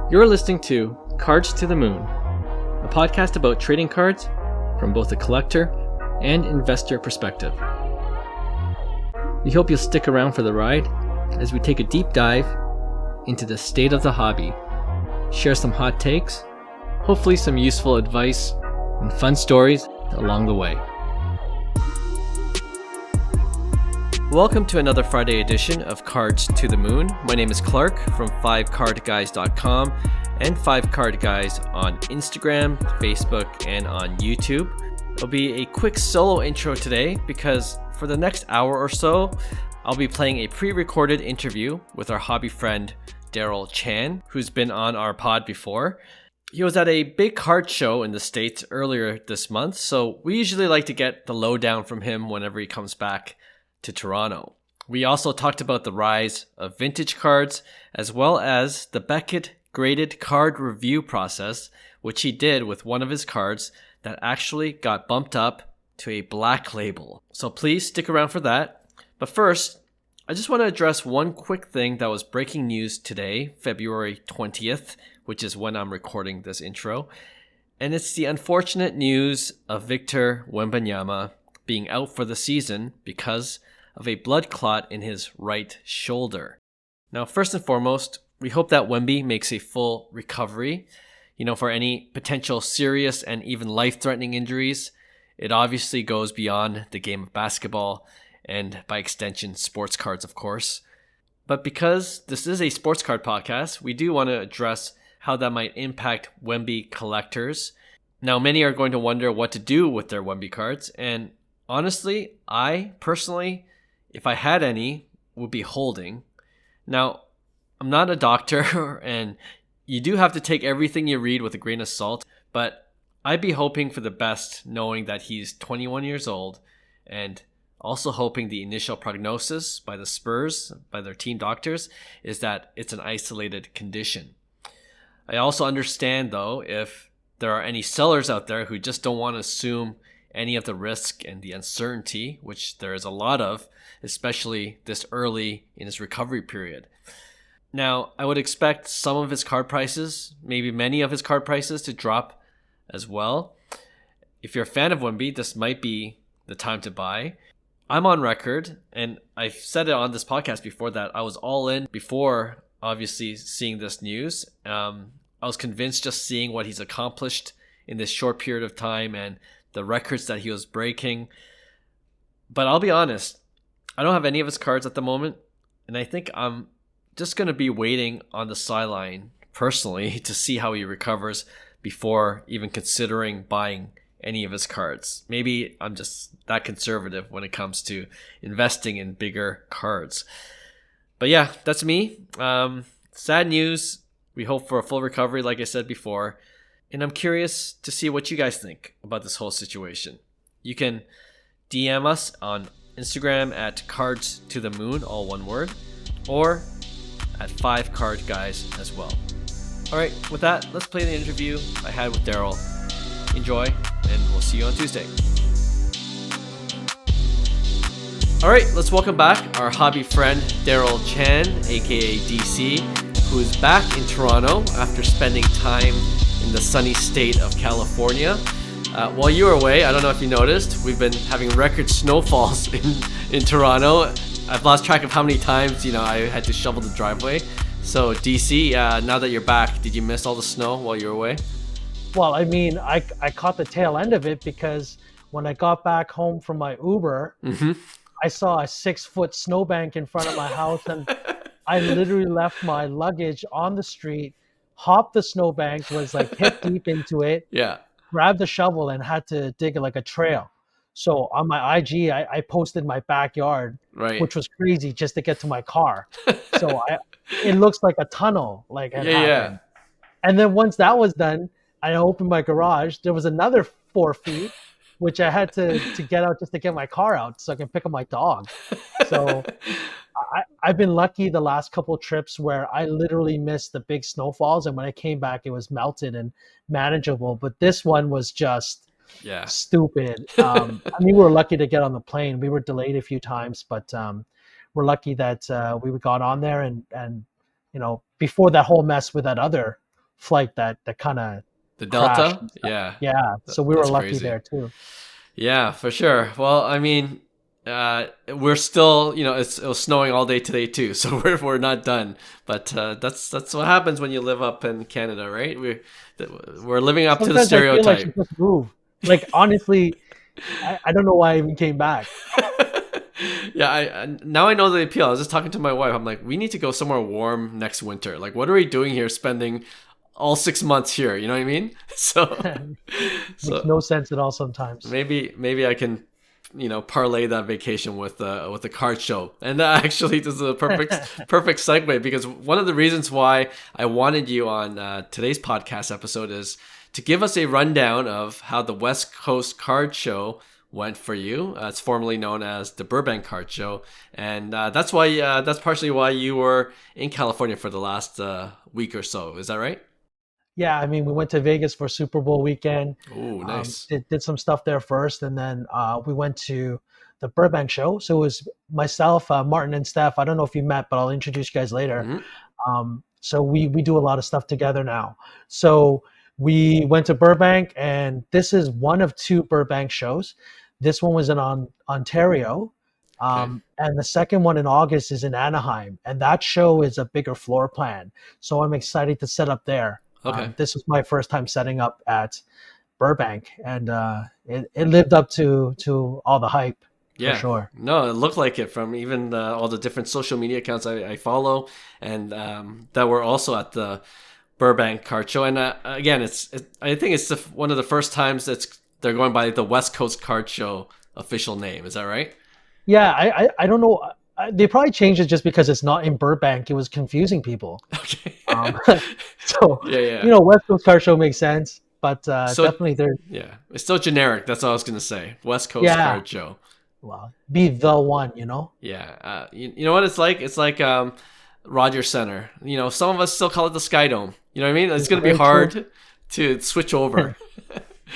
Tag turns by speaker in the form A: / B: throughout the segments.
A: You're listening to Cards to the Moon, a podcast about trading cards from both a collector and investor perspective. We hope you'll stick around for the ride as we take a deep dive into the state of the hobby, share some hot takes, hopefully some useful advice, and fun stories along the way. Welcome to another Friday edition of Cards to the Moon. My name is Clark from 5cardguys.com and 5cardguys on Instagram, Facebook, and on YouTube. It'll be a quick solo intro today because for the next hour or so, I'll be playing a pre-recorded interview with our hobby friend Darrell Chan, who's been on our pod before. He was at a big card show in the States earlier this month, so we usually like to get the lowdown from him whenever he comes back to Toronto. We also talked about the rise of vintage cards, as well as the Beckett graded card review process, which he did with one of his cards that actually got bumped up to a black label. So please stick around for that. But first, I just want to address one quick thing that was breaking news today, February 20th, which is when I'm recording this intro. And it's the unfortunate news of Victor Wembanyama being out for the season because of a blood clot in his right shoulder. Now, first and foremost, we hope that Wemby makes a full recovery. For any potential serious and even life-threatening injuries, it obviously goes beyond the game of basketball and, by extension, sports cards, of course. But because this is a sports card podcast, we do want to address how that might impact Wemby collectors. Now, many are going to wonder what to do with their Wemby cards, and honestly, I personally, if I had any, would be holding. Now, I'm not a doctor, and you do have to take everything you read with a grain of salt, but I'd be hoping for the best, knowing that he's 21 years old, and also hoping the initial prognosis by the Spurs, by their team doctors, is that it's an isolated condition. I also understand, though, if there are any sellers out there who just don't want to assume any of the risk and the uncertainty, which there is a lot of, especially this early in his recovery period. Now, I would expect some of his card prices, maybe many of his card prices, to drop as well. If you're a fan of Wemby, this might be the time to buy. I'm on record, and I've said it on this podcast before, that I was all in before obviously seeing this news. I was convinced just seeing what he's accomplished in this short period of time and the records that he was breaking. But I'll be honest, I don't have any of his cards at the moment, and I think I'm just going to be waiting on the sideline personally to see how he recovers before even considering buying any of his cards. Maybe I'm just that conservative when it comes to investing in bigger cards. But yeah, that's me. Sad news. We hope for a full recovery, like I said before. And I'm curious to see what you guys think about this whole situation. You can DM us on Instagram at Cards to the Moon, all one word, or at 5cardguys as well. All right, with that, let's play the interview I had with Darrell. Enjoy, and we'll see you on Tuesday. All right, let's welcome back our hobby friend Darrell Chan, aka DC, who is back in Toronto after spending time in the sunny state of California. While you were away, I don't know if you noticed, we've been having record snowfalls in Toronto. I've lost track of how many times, I had to shovel the driveway. So DC, now that you're back, did you miss all the snow while you were away?
B: Well, I caught the tail end of it because when I got back home from my Uber, I saw a 6-foot snowbank in front of my house, and I literally left my luggage on the street, hopped the snowbank, was like hip deep into it, grabbed the shovel and had to dig like a trail. So on my IG, I posted my backyard, which was crazy just to get to my car. So it looks like a tunnel, like it happened. And then once that was done, I opened my garage. There was another 4 feet, which I had to get out just to get my car out so I can pick up my dog. So I've been lucky the last couple of trips where I literally missed the big snowfalls, and when I came back, it was melted and manageable. But this one was just stupid. We were lucky to get on the plane. We were delayed a few times, but we're lucky that we got on there and before that whole mess with that other flight that kind of
A: The
B: crashed
A: Delta?
B: and stuff.
A: Yeah.
B: Yeah, so we were
A: That's
B: lucky
A: crazy.
B: there too.
A: Yeah, for sure. Well, I mean, we're still, it was snowing all day today too, so we're not done. But that's what happens when you live up in Canada, right? We're living up to the
B: Sometimes I feel like she
A: stereotype.
B: just moved. Like honestly, I don't know why I even came back.
A: Yeah, now I know the appeal. I was just talking to my wife. I'm like, we need to go somewhere warm next winter. Like, what are we doing here, spending all 6 months here? You know what I mean? So,
B: Makes
A: so
B: no sense at all sometimes.
A: maybe I can, parlay that vacation with the card show. And that actually this is a perfect segue, because one of the reasons why I wanted you on today's podcast episode is to give us a rundown of how the West Coast Card Show went for you. It's formerly known as the Burbank Card Show, and that's partially why you were in California for the last week or so. Is that right?
B: Yeah, I mean, we went to Vegas for Super Bowl weekend.
A: Oh, nice.
B: Did some stuff there first, and then we went to the Burbank show. So it was myself, Martin, and Steph. I don't know if you met, but I'll introduce you guys later.
A: Hmm.
B: So we do a lot of stuff together now. So we went to Burbank, and this is one of two Burbank shows. This one was in Ontario,
A: Okay.
B: and the second one in August is in Anaheim, and that show is a bigger floor plan. So I'm excited to set up there.
A: Okay.
B: This was my first time setting up at Burbank, and it lived up to all the hype for
A: Yeah.
B: sure.
A: No, it looked like it from even all the different social media accounts I follow, and that were also at the Burbank Card Show. And again, I think it's one of the first times they're going by the West Coast Card Show official name. Is that right?
B: Yeah, I don't know. They probably changed it just because it's not in Burbank. It was confusing people.
A: Okay.
B: Um, so
A: Yeah, yeah.
B: West Coast Car Show makes sense, but
A: So
B: definitely there.
A: yeah, it's still generic. That's all I was gonna say. West Coast
B: Yeah,
A: Card Show.
B: well, be the one.
A: Yeah. You know what it's like? It's like Rogers Center. Some of us still call it the Sky Dome. You know what I mean? It's gonna be
B: Very true.
A: hard to switch over.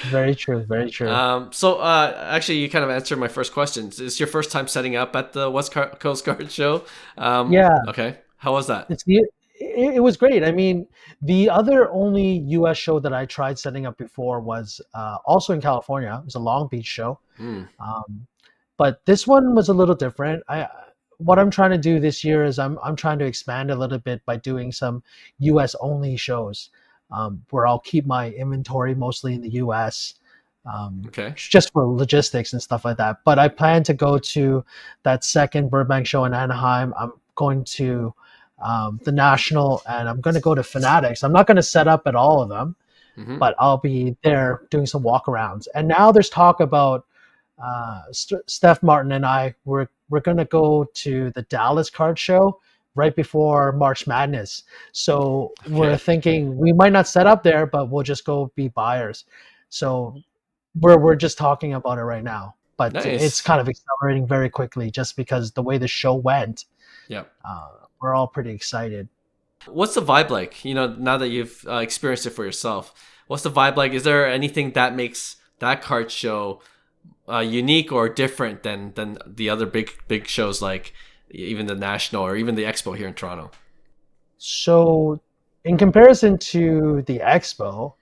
B: Very true. Very true.
A: So actually, you kind of answered my first question. Is this your first time setting up at the Coast Guard show?
B: Yeah,
A: Okay. How was that?
B: it was great. I mean, the other only U.S. show that I tried setting up before was also in California. It was a Long Beach show,
A: Mm,
B: but this one was a little different. What I'm trying to do this year is I'm trying to expand a little bit by doing some U.S. only shows, where I'll keep my inventory mostly in the U.S.
A: okay.
B: Just for logistics and stuff like that. But I plan to go to that second Burbank show in Anaheim. I'm going to the National, and I'm going to go to Fanatics. I'm not going to set up at all of them,
A: Hmm.
B: but I'll be there doing some walkarounds. And now there's talk about Steph Martin and we're going to go to the Dallas Card Show right before March Madness. So we're
A: Okay.
B: thinking we might not set up there, but we'll just go be buyers. So we're just talking about it right now, but it's
A: Nice.
B: kind of accelerating very quickly just because the way the show went.
A: Yeah.
B: We're all pretty excited.
A: What's the vibe like? Now that you've experienced it for yourself, what's the vibe like? Is there anything that makes that card show unique or different than the other big shows, like even the National or even the Expo here in Toronto?
B: So in comparison to the Expo,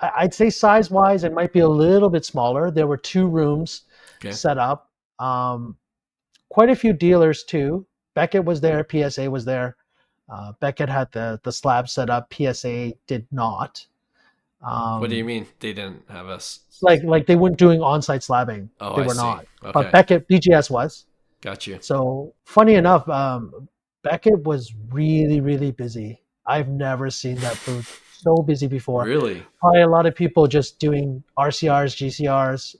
B: I'd say size wise, it might be a little bit smaller. There were 2 rooms
A: Okay.
B: set up. Quite a few dealers too. Beckett was there. PSA was there. Beckett had the slab set up. PSA did not.
A: What do you
B: Um,
A: mean they didn't have us?
B: like they weren't doing on-site slabbing.
A: Oh,
B: They
A: I
B: were
A: see.
B: not. But
A: Okay.
B: Beckett BGS was.
A: Got you.
B: So funny enough, Beckett was really, really busy. I've never seen that booth so busy before.
A: Really?
B: Probably a lot of people just doing RCRs, GCRs,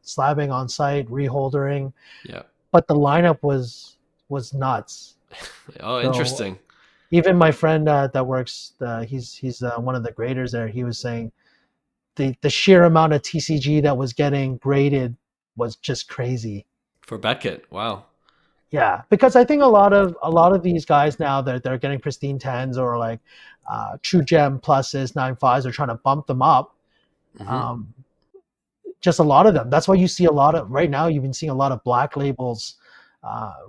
B: slabbing on site, reholdering.
A: Yeah.
B: But the lineup was nuts.
A: Oh,
B: So
A: interesting.
B: even my friend that works, he's one of the graders there. He was saying the sheer amount of TCG that was getting graded was just crazy.
A: For Beckett. Wow.
B: Yeah, because I think a lot of these guys now they're getting pristine tens or like true gem pluses, 9.5s. They're trying to bump them up.
A: Hmm.
B: Um, just a lot of them. That's why you see a lot of right now. You've been seeing a lot of black labels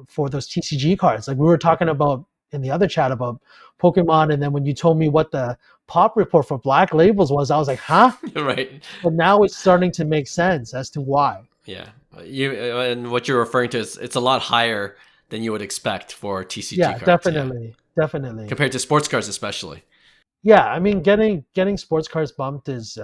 B: for those TCG cards. Like we were talking about in the other chat about Pokemon, and then when you told me what the pop report for Black Labels was, I was like, huh?
A: Right.
B: But now it's starting to make sense as to why.
A: Yeah. And what you're referring to is it's a lot higher than you would expect for TCG
B: Yeah,
A: cards.
B: definitely, definitely.
A: Compared to sports cards, especially.
B: Yeah, I mean, getting sports cards bumped is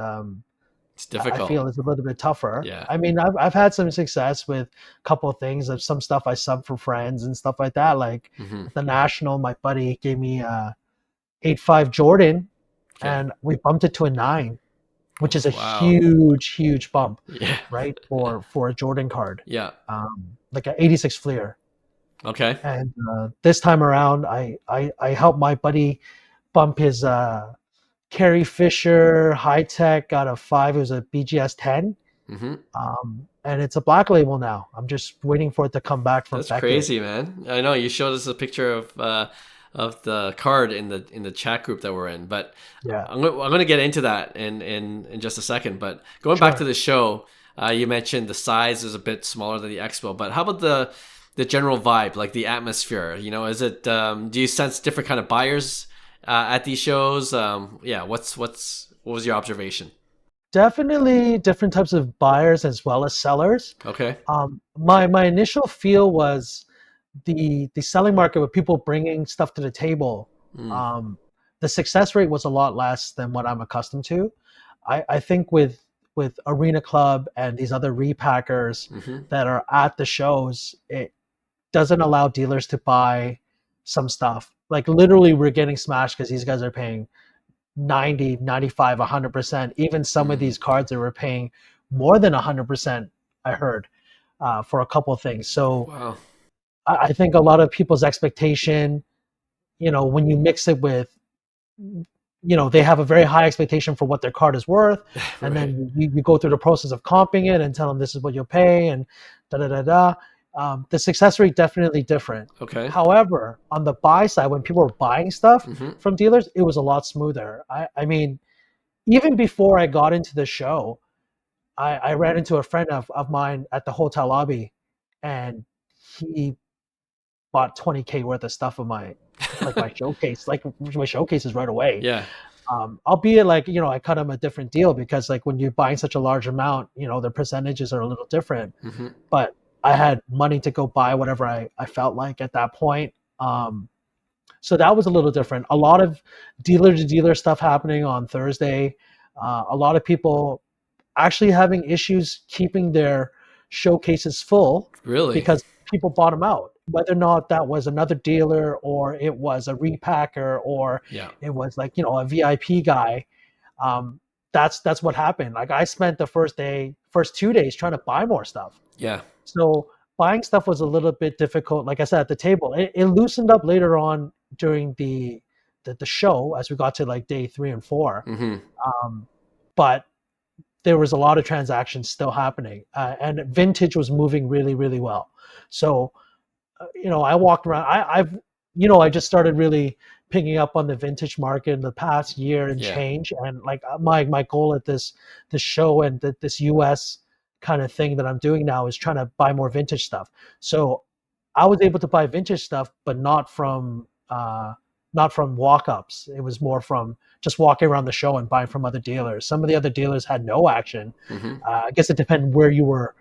A: It's difficult.
B: I feel it's a little bit tougher.
A: Yeah.
B: I mean, I've had some success with a couple of things, of some stuff I sub for friends and stuff like that. Like the National, my buddy gave me a 8.5 Jordan, and we bumped it to a 9, which is a huge bump.
A: Yeah.
B: Right, for a Jordan card.
A: Yeah.
B: Like an 86 Fleer.
A: Okay.
B: And this time around, I helped my buddy bump his Carrie Fisher High Tech out of 5. It was a BGS 10. And it's a Black Label now. I'm just waiting for it to come back from
A: That's
B: Beckett.
A: crazy, man. I know you showed us a picture of the card in the chat group that we're in, but
B: yeah,
A: I'm going to get into that in just a second. But going back to the show, you mentioned the size is a bit smaller than the Expo, but how about the general vibe, like the atmosphere? You know, is it do you sense different kind of buyers at these shows? What was your observation?
B: Definitely different types of buyers as well as sellers.
A: Okay.
B: My initial feel was the selling market with people bringing stuff to the table. The success rate was a lot less than what I'm accustomed to. I think with Arena Club and these other repackers that are at the shows, it doesn't allow dealers to buy some stuff. Like literally we're getting smashed because these guys are paying 90, 95, 100%. Even some of these cards that were paying more than 100%, I heard, for a couple of things. So I think a lot of people's expectation, when you mix it with, they have a very high expectation for what their card is worth. And then you go through the process of comping it and tell them this is what you'll pay and da-da-da-da. The success rate definitely different.
A: Okay.
B: However, on the buy side, when people were buying stuff from dealers, it was a lot smoother. I mean, even before I got into the show, I ran into a friend of mine at the hotel lobby, and he bought $20K worth of stuff of my showcase, like my showcases right away.
A: Yeah.
B: Albeit I cut him a different deal because like when you're buying such a large amount, the percentages are a little different. But I had money to go buy whatever I felt like at that point. So that was a little different. A lot of dealer-to-dealer stuff happening on Thursday. A lot of people actually having issues keeping their showcases full.
A: Really? Because
B: people bought them out. Whether or not that was another dealer or it was a repacker or it was like, a VIP guy. That's what happened. Like I spent the first 2 days trying to buy more stuff.
A: Yeah.
B: So buying stuff was a little bit difficult. Like I said, at the table, it loosened up later on during the show as we got to like day 3 and 4. But there was a lot of transactions still happening, and vintage was moving really, really well. So, I walked around. I just started really picking up on the vintage market in the past year and change. And like my goal at this show and this US kind of thing that I'm doing now is trying to buy more vintage stuff. So I was able to buy vintage stuff, but not from walk-ups. It was more from just walking around the show and buying from other dealers. Some of the other dealers had no action. I guess it depended where you were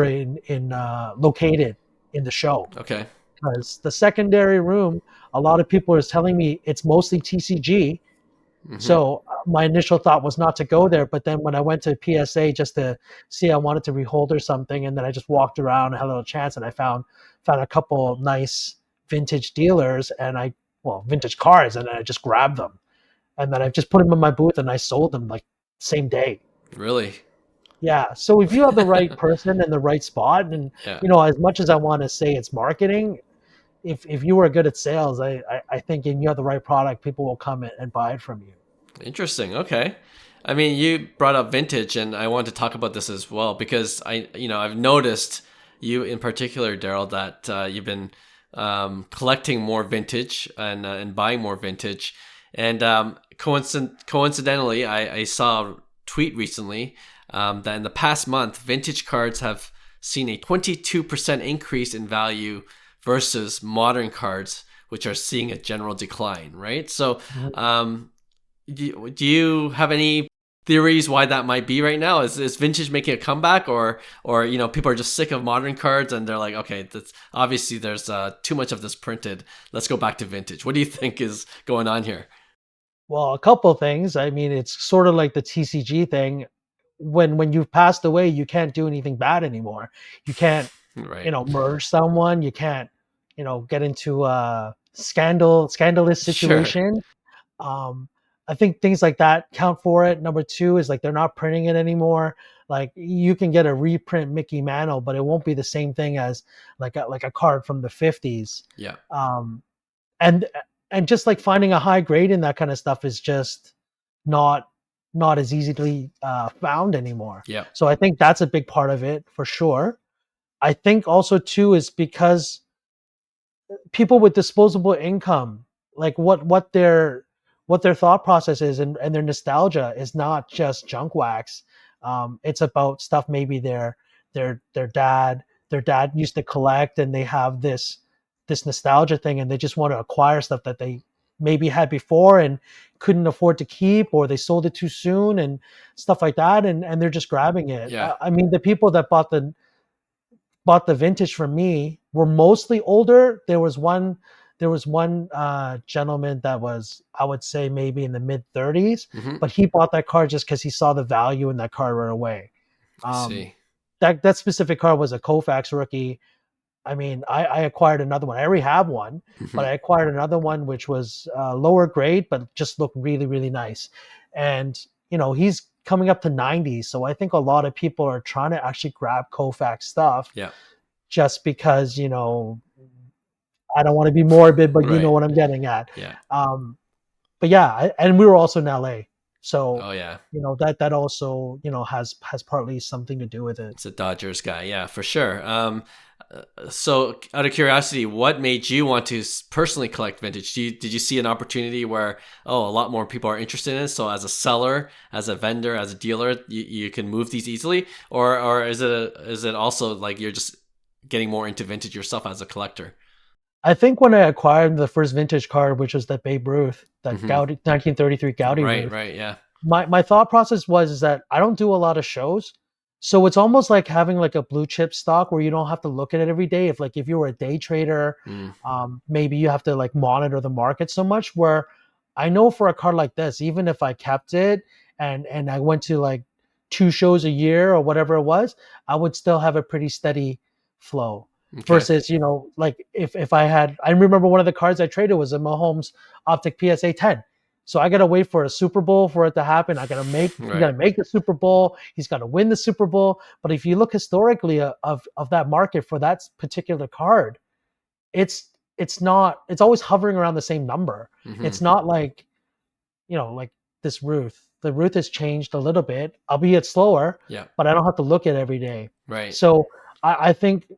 B: in located in the show.
A: Okay.
B: Because the secondary room, a lot of people are telling me it's mostly TCG. So my initial thought was not to go there, but then when I went to PSA just to see, I wanted to rehold or something, and then I just walked around and had a little chance, and I found a couple nice vintage dealers and vintage cards, and then I just grabbed them, and then I just put them in my booth and I sold them like same day.
A: Really?
B: Yeah. So if you have the right person in the right spot, and as much as I want to say it's marketing, if you were good at sales, I think and you have the right product, people will come and buy it from you.
A: Interesting. Okay. I mean, you brought up vintage, and I want to talk about this as well because I've noticed you in particular, Darrell, that you've been collecting more vintage and buying more vintage. And coincidentally, I saw a tweet recently that in the past month, vintage cards have seen a 22% increase in value versus modern cards, which are seeing a general decline, right? So
B: Mhm.
A: do you have any theories why that might be right now? Is vintage making a comeback, or people are just sick of modern cards and they're like, okay, that's obviously there's too much of this printed. Let's go back to vintage. What do you think is going on here?
B: Well, a couple things. I mean, it's sort of like the TCG thing. When you've passed away, you can't do anything bad anymore. You can't,
A: Right.
B: merge someone. You can't, get into a scandalous
A: Sure.
B: situation. Um, I think things like that count for it. Number two is like they're not printing it anymore. Like you can get a reprint Mickey Mantle, but it won't be the same thing as like a card from the 50s.
A: Yeah.
B: Um, and and just like finding a high grade in that kind of stuff is just not not as easily found anymore.
A: Yeah.
B: So I think that's a big part of it for sure. I think also too is because people with disposable income, like what their thought process is, and their nostalgia is not just junk wax. It's about stuff maybe their dad used to collect, and they have this nostalgia thing, and they just want to acquire stuff that they maybe had before and couldn't afford to keep, or they sold it too soon and stuff like that, and they're just grabbing it.
A: Yeah.
B: I mean, the people that bought the vintage from me were mostly older. There was one gentleman that was, I would say, maybe in the mid 30s,
A: Hmm.
B: but he bought that card just because he saw the value in that card right away.
A: I
B: Um,
A: see.
B: that specific card was a Koufax rookie. I mean, I acquired another one. I already have one, but
A: Hmm.
B: I acquired another one which was lower grade, but just looked really, really nice. And he's coming up to 90, so I think a lot of people are trying to actually grab Koufax stuff
A: Yeah.
B: just because I don't want to be morbid, but you know
A: Right.
B: what I'm getting at.
A: Yeah.
B: Um, but yeah, and we were also in LA, so
A: Oh yeah.
B: that also has partly something to do with it.
A: It's a Dodgers guy. Yeah, for sure. So out of curiosity, what made you want to personally collect vintage? Did you see an opportunity where, oh, a lot more people are interested in it? So as a seller, as a vendor, as a dealer, you can move these easily, or is it also like you're just getting more into vintage yourself as a collector?
B: I think when I acquired the first vintage card, which was that Babe Ruth, that
A: Hmm.
B: Gaudy 1933 Gaudy
A: Right.
B: Ruth,
A: Right. Yeah.
B: my thought process was is that I don't do a lot of shows. So it's almost like having like a blue chip stock where you don't have to look at it every day. If you were a day trader,
A: Mm.
B: maybe you have to like monitor the market so much, where I know for a card like this, even if I kept it and I went to like 2 shows a year or whatever it was, I would still have a pretty steady flow.
A: Okay.
B: Versus, like if I remember one of the cards I traded was a Mahomes Optic PSA 10. So I gotta wait for a Super Bowl for it to happen. You
A: Right.
B: gotta make the Super Bowl. He's gotta win the Super Bowl. But if you look historically of that market for that particular card, it's always hovering around the same number.
A: Hmm.
B: It's not like like this Ruth. The Ruth has changed a little bit, albeit slower,
A: Yeah.
B: but I don't have to look at it every day.
A: Right.
B: So I think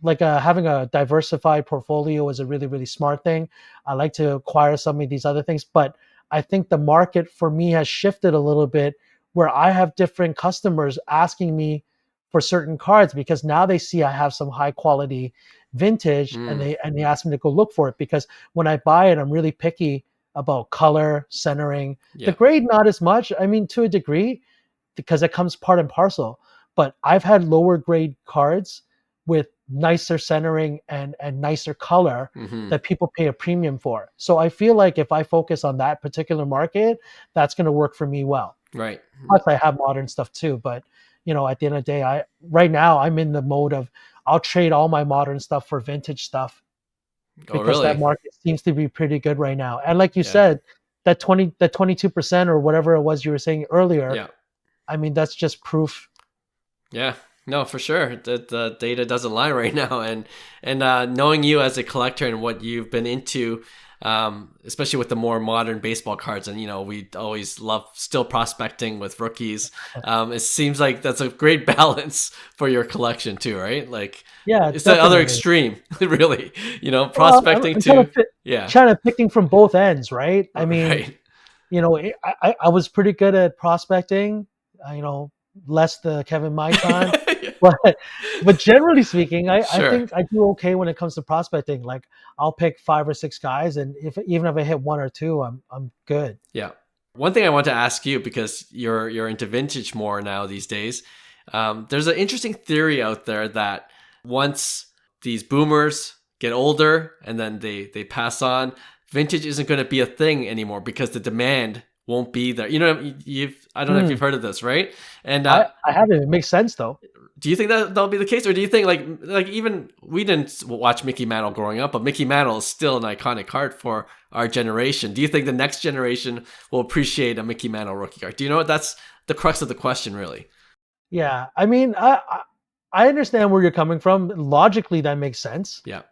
B: like having a diversified portfolio is a really, really smart thing. I like to acquire some of these other things, but I think the market for me has shifted a little bit where I have different customers asking me for certain cards because now they see I have some high quality vintage, and
A: Mm.
B: they ask me to go look for it because when I buy it, I'm really picky about color, centering. The
A: Yeah.
B: grade, not as much. I mean, to a degree, because it comes part and parcel. But I've had lower grade cards with nicer centering and nicer color
A: Hmm.
B: that people pay a premium for. So I feel like if I focus on that particular market, that's going to work for me well.
A: Right.
B: Plus, I have modern stuff too. But at the end of the day, right now I'm in the mode of I'll trade all my modern stuff for vintage stuff
A: Oh,
B: because that
A: really?
B: market seems to be pretty good right now. And like you
A: Yeah.
B: said, that 22% or whatever it was you were saying earlier,
A: Yeah.
B: I mean, that's just proof.
A: Yeah, no, for sure. The data doesn't lie right now, and knowing you as a collector and what you've been into, especially with the more modern baseball cards, and we always love still prospecting with rookies. It seems like that's a great balance for your collection too, right? Like
B: Yeah,
A: it's the other
B: definitely.
A: extreme, really.
B: Well, I'm,
A: Prospecting
B: I'm kind
A: to
B: of
A: yeah,
B: trying to picking from both ends, right? I mean,
A: right.
B: I was pretty good at prospecting, uh, you know, less the Kevin My time. but generally speaking, I
A: Sure.
B: think I do okay when it comes to prospecting. Like I'll pick 5 or 6 guys, and even if I hit 1 or 2, I'm good.
A: Yeah. One thing I want to ask you, because you're into vintage more now these days, there's an interesting theory out there that once these boomers get older and then they pass on, vintage isn't going to be a thing anymore because the demand won't be there. You know, I don't know if you've heard of this, right? And
B: I haven't. It makes sense though.
A: do you think that that'll be the case, or do you think like even we didn't watch Mickey Mantle growing up, but Mickey Mantle is still an iconic card for our generation? Do you think the next generation will appreciate a Mickey Mantle rookie card? Do you know what? That's the crux of the question, really.
B: Yeah, I mean, I understand where you're coming from. Logically, that makes sense.
A: Yeah.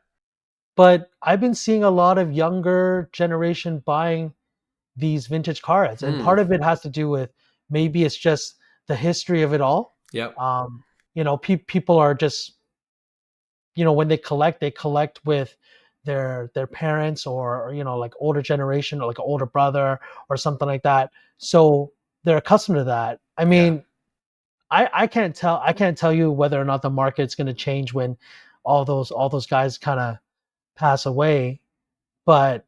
B: But I've been seeing a lot of younger generation buying these vintage cards, and part of it has to do with maybe it's just the history of it all.
A: Yep.
B: People are just, when they collect with their parents, or like older generation, or like an older brother or something like that. So they're accustomed to that. I mean, I can't tell you whether or not the market's going to change when all those guys kind of pass away, but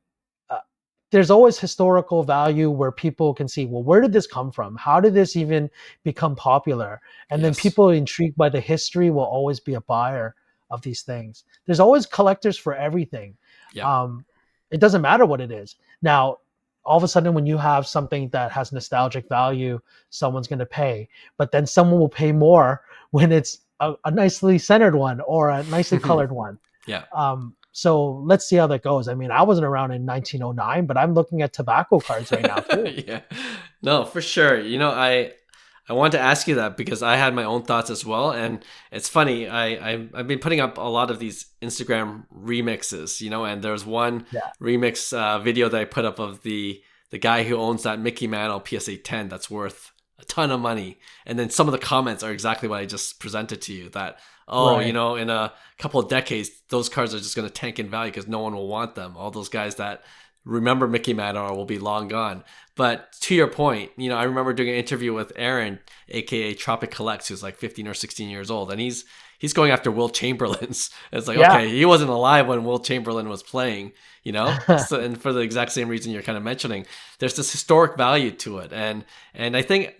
B: there's always historical value where people can see, well, where did this come from? How did this even become popular? And then people intrigued by the history will always be a buyer of these things. There's always collectors for everything.
A: Yeah.
B: It doesn't matter what it is. Now, all of a sudden, when you have something that has nostalgic value, someone's going to pay. But then someone will pay more when it's a nicely centered one or a nicely colored one.
A: Yeah.
B: So let's see how that goes. I mean, I wasn't around in 1909, but I'm looking at tobacco cards right now too.
A: Yeah. No, for sure. I want to ask you that because I had my own thoughts as well, and it's funny. I've been putting up a lot of these Instagram remixes, and there's one remix video that I put up of the guy who owns that Mickey Mantle PSA 10 that's worth a ton of money, and then some of the comments are exactly what I just presented to you. That in a couple of decades, those cards are just going to tank in value because no one will want them. All those guys that remember Mickey Mantle will be long gone. But to your point, I remember doing an interview with Aaron, aka Tropic Collects, who's like 15 or 16 years old, and he's going after Will Chamberlain's. It's like, okay, he wasn't alive when Will Chamberlain was playing, so, and for the exact same reason you're kind of mentioning, there's this historic value to it, and I think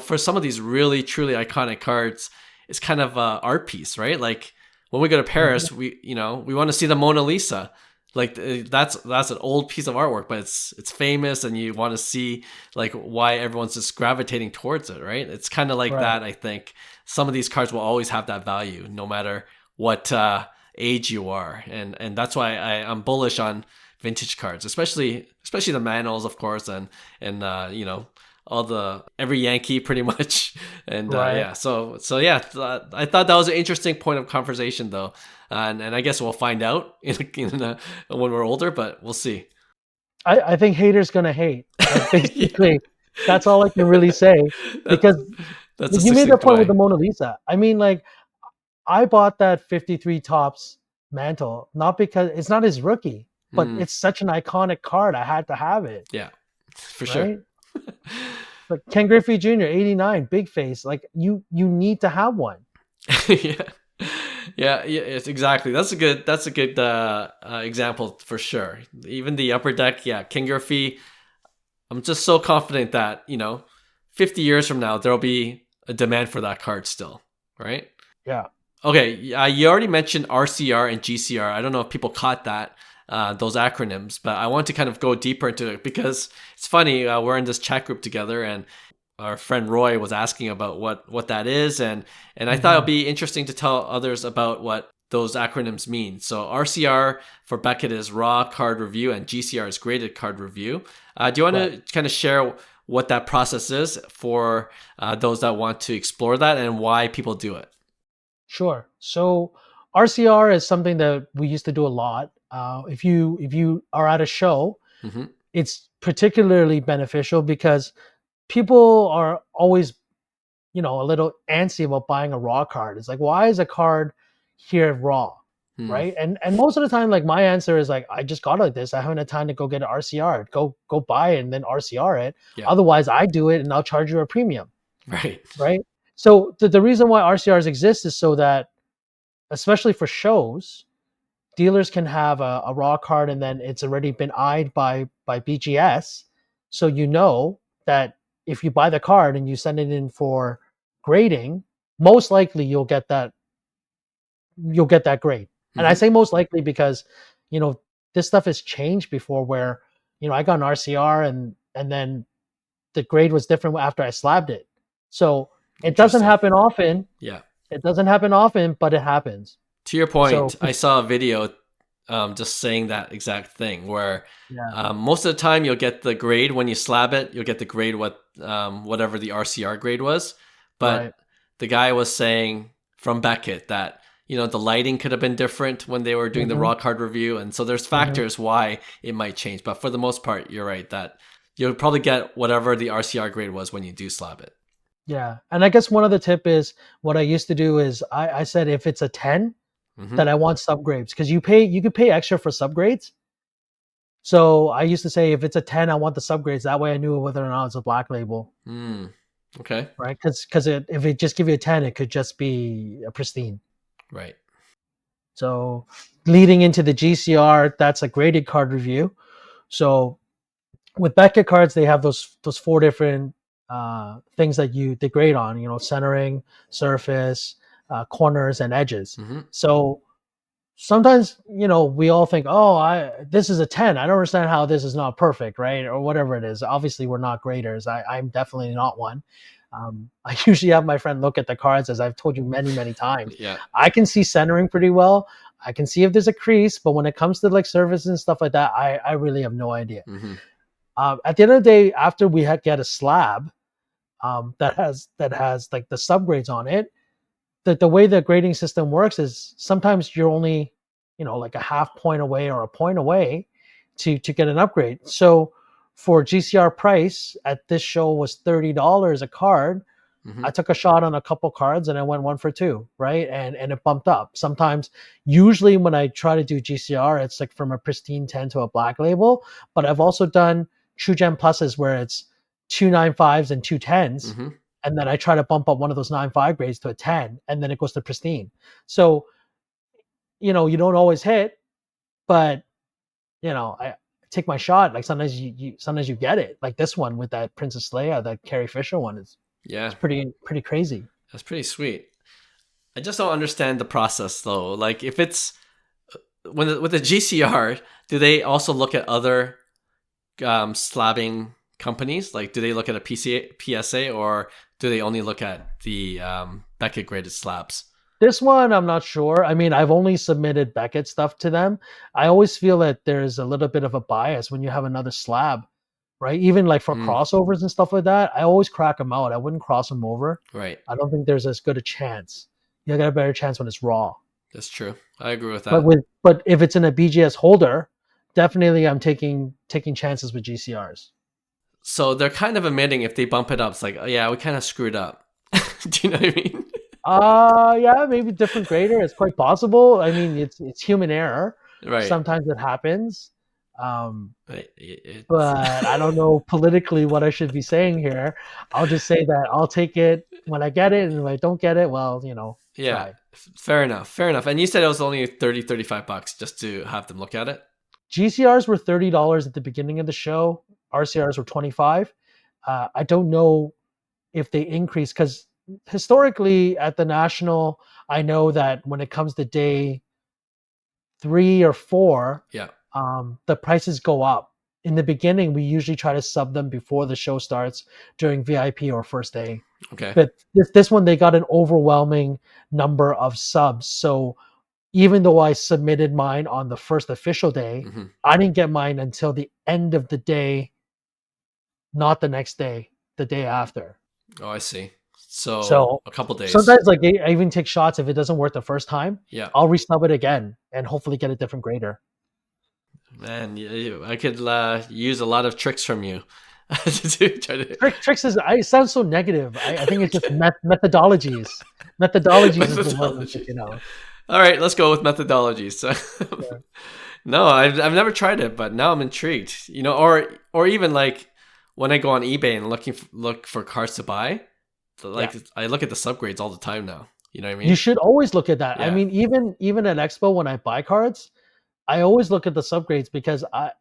A: for some of these really truly iconic cards, it's kind of a art piece, right? Like when we go to Paris, we want to see the Mona Lisa. Like that's an old piece of artwork, but it's famous, and you want to see like why everyone's just gravitating towards it, right? It's kind of like that. I think some of these cards will always have that value, no matter what age you are, and that's why I'm bullish on vintage cards, especially the Mantles, of course, and every Yankee pretty much, and so I thought that was an interesting point of conversation though. And I guess we'll find out when we're older, but we'll see.
B: I think haters gonna hate. Like, basically, that's all I can really say. Because you made that point with the Mona Lisa. I mean, like, I bought that 53 Topps mantle not because it's not his rookie, but it's such an iconic card. I had to have it.
A: Yeah, for sure.
B: Like Ken Griffey Jr., 89, big face. Like you need to have one.
A: Yeah, it's exactly. That's a good example for sure. Even the upper deck, King Griffey. I'm just so confident that 50 years from now there'll be a demand for that card still, right?
B: Yeah.
A: Okay, you already mentioned RCR and GCR. I don't know if people caught that those acronyms, but I want to kind of go deeper into it because it's funny. We're in this chat group together, and our friend Roy was asking about what that is, and I thought it'd be interesting to tell others about what those acronyms mean. So RCR for Beckett is raw card review, and GCR is graded card review. Do you want to kind of share what that process is for those that want to explore that and why people do it?
B: Sure. So RCR is something that we used to do a lot. If you are at a show, it's particularly beneficial because people are always, a little antsy about buying a raw card. It's like, why is a card here raw, right? And most of the time, like my answer is like, I just got it like this. I haven't had time to go get an RCR. Go buy it and then RCR it. Yeah. Otherwise, I do it and I'll charge you a premium.
A: Right.
B: Right. So the reason why RCRs exist is so that, especially for shows, dealers can have a raw card and then it's already been eyed by BGS. So you know that if you buy the card and you send it in for grading, most likely you'll get that grade. And I say most likely because, you know, this stuff has changed before where, you know, I got an RCR and then the grade was different after I slabbed it. So it doesn't happen often.
A: Yeah.
B: It doesn't happen often, but it happens.
A: To your point, so, I saw a video just saying that exact thing where most of the time you'll get the grade when you slab it, you'll get the grade whatever the RCR grade was. But the guy was saying from Beckett that, you know, the lighting could have been different when they were doing the raw card review. And so there's factors why it might change. But for the most part, you're right that you'll probably get whatever the RCR grade was when you do slab it.
B: Yeah. And I guess one other tip is what I used to do is I said if it's a 10, that I want subgrades, because you could pay extra for subgrades. So I used to say if it's a 10, I want the subgrades. That way I knew whether or not it's a black label.
A: Okay.
B: Right? Because if it just give you a 10, it could just be a pristine.
A: Right.
B: So leading into the GCR, that's a graded card review. So with Beckett cards, they have those 4 different things that they grade on, you know, centering, surface, corners, and edges. So sometimes, you know, we all think, oh, this is a 10. I don't understand how this is not perfect, right? Or whatever it is. Obviously, we're not graders. I'm definitely not one. I usually have my friend look at the cards, as I've told you many, many times.
A: Yeah.
B: I can see centering pretty well. I can see if there's a crease, but when it comes to like surface and stuff like that, I really have no idea. At the end of the day, after we get a slab that has like the subgrades on it, the way the grading system works is sometimes you're only, you know, like a half point away or a point away to get an upgrade. So for GCR price at this show was $30 a card. I took a shot on a couple cards and I went 1 for 2, right? And it bumped up. Sometimes, usually when I try to do GCR, it's like from a pristine 10 to a black label. But I've also done True Gem Pluses where it's 2 9.5s and 2 10s. And then I try to bump up one of those 9.5 grades to a 10, and then it goes to pristine. So, you know, you don't always hit, but, you know, I take my shot. Like sometimes you get it. Like this one with that Princess Leia, that Carrie Fisher one is it's pretty crazy.
A: That's pretty sweet. I just don't understand the process though. Like if it's with the GCR, do they also look at other slabbing companies? Like do they look at a PSA or do they only look at the Beckett graded slabs?
B: This one, I'm not sure. I mean, I've only submitted Beckett stuff to them. I always feel that there's a little bit of a bias when you have another slab, right? Even like for crossovers and stuff like that, I always crack them out. I wouldn't cross them over.
A: Right.
B: I don't think there's as good a chance. You got a better chance when it's raw.
A: That's true. I agree with that.
B: But if it's in a BGS holder, definitely I'm taking chances with GCRs.
A: So they're kind of admitting if they bump it up, it's like, oh yeah, we kind of screwed up. Do you know what I mean?
B: Yeah, maybe different grader. It's quite possible. I mean, it's human error.
A: Right.
B: Sometimes it happens. But I don't know politically what I should be saying here. I'll just say that I'll take it when I get it, and if I don't get it, well, you know.
A: Yeah, try. Fair enough. And you said it was only $30-$35 just to have them look at it?
B: GCRs were $30 at the beginning of the show. RCRs were $25. I don't know if they increase because historically at the National, I know that when it comes to day 3 or 4, the prices go up. In the beginning, we usually try to sub them before the show starts during VIP or first day.
A: Okay.
B: But this one, they got an overwhelming number of subs. So even though I submitted mine on the first official day, I didn't get mine until the end of the day, not the next day, the day after.
A: Oh, I see. So a couple days.
B: Sometimes, like I even take shots if it doesn't work the first time.
A: Yeah,
B: I'll resub it again and hopefully get a different grader.
A: Man, I could use a lot of tricks from you.
B: Tricks it sounds so negative. I think it's just methodologies. Methodologies is the one, you know.
A: All right, let's go with methodologies. So, no, I've never tried it, but now I'm intrigued. You know, or even like when I go on eBay and look for cards to buy, like I look at the subgrades all the time now. You know what I mean?
B: You should always look at that.
A: Yeah.
B: I mean, even at Expo when I buy cards, I always look at the subgrades because I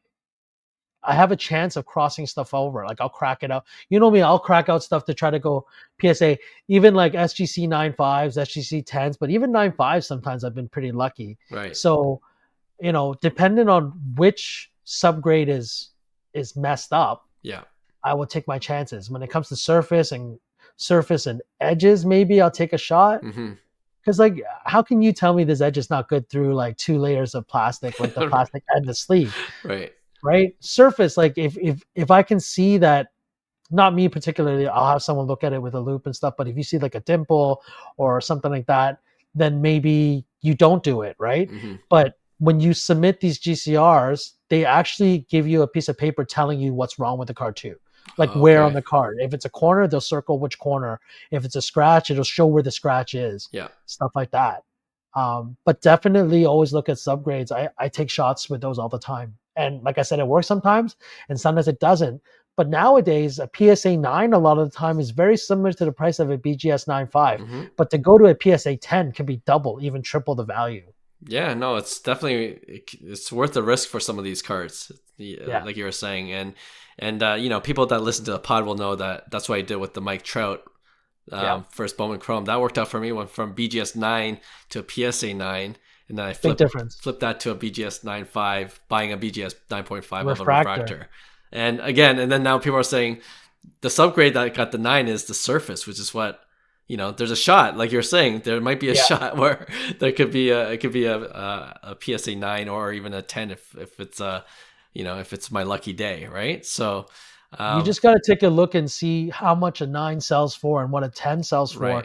B: have a chance of crossing stuff over. Like I'll crack it out. You know me, I'll crack out stuff to try to go PSA. Even like SGC 9.5s, SGC 10s, but even 9.5s sometimes I've been pretty lucky.
A: Right.
B: So, depending on which subgrade is messed up,
A: Yeah.
B: I will take my chances. When it comes to surface and edges, maybe I'll take a shot.
A: Mm-hmm.
B: Because like, how can you tell me this edge is not good through like 2 layers of plastic, like the plastic and the sleeve? Right. Surface, like if I can see that, not me particularly, I'll have someone look at it with a loop and stuff. But if you see like a dimple or something like that, then maybe you don't do it, right?
A: Mm-hmm.
B: But when you submit these GCRs, they actually give you a piece of paper telling you what's wrong with the card too. Like where on the card. If it's a corner, they'll circle which corner. If it's a scratch, it'll show where the scratch is.
A: Yeah.
B: Stuff like that. But definitely always look at subgrades. I take shots with those all the time. And like I said, it works sometimes and sometimes it doesn't. But nowadays, a PSA 9 a lot of the time is very similar to the price of a BGS 9.5.
A: Mm-hmm.
B: But to go to a PSA 10 can be double, even triple the value.
A: Yeah, no, it's definitely, it's worth the risk for some of these cards, like you were saying. And people that listen to the pod will know that that's what I did with the Mike Trout first Bowman Chrome. That worked out for me. Went from BGS 9 to a PSA 9. And then I flipped that to a BGS 9.5, buying a BGS 9.5 of a refractor. And then now people are saying the subgrade that got the 9 is the surface, which is what, there's a shot, like you're saying, there might be a shot where there could be a PSA 9 or even a 10 if it's if it's my lucky day, right? So
B: you just got to take a look and see how much a 9 sells for and what a 10 sells for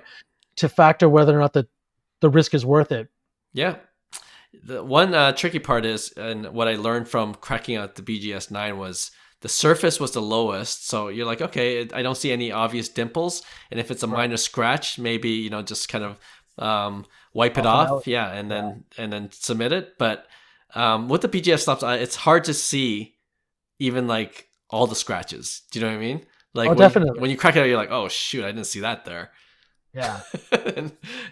B: to factor whether or not the risk is worth it.
A: Yeah. The one tricky part is, and what I learned from cracking out the BGS 9 was the surface was the lowest. So you're like, okay, I don't see any obvious dimples. And if it's a minor scratch, maybe, just kind of wipe it off. Yeah. And then submit it. But with the BGS slabs, it's hard to see even like all the scratches. Do you know what I mean? Like
B: definitely.
A: When you crack it out, you're like, oh shoot, I didn't see that there.
B: Yeah.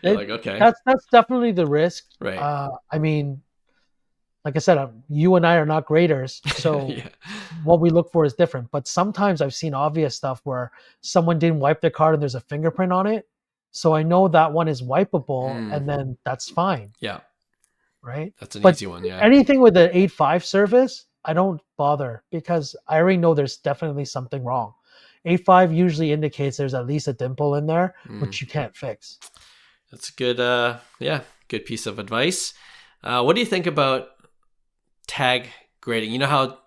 A: You're like, okay.
B: That's definitely the risk.
A: Right.
B: I mean, like I said, you and I are not graders, so what we look for is different. But sometimes I've seen obvious stuff where someone didn't wipe their card and there's a fingerprint on it. So I know that one is wipeable, and then that's fine.
A: Yeah.
B: Right?
A: That's an easy one, yeah.
B: Anything with an 8.5 surface, I don't bother because I already know there's definitely something wrong. 8.5 usually indicates there's at least a dimple in there, which you can't fix.
A: That's a good, good piece of advice. What do you think about tag grading? You know how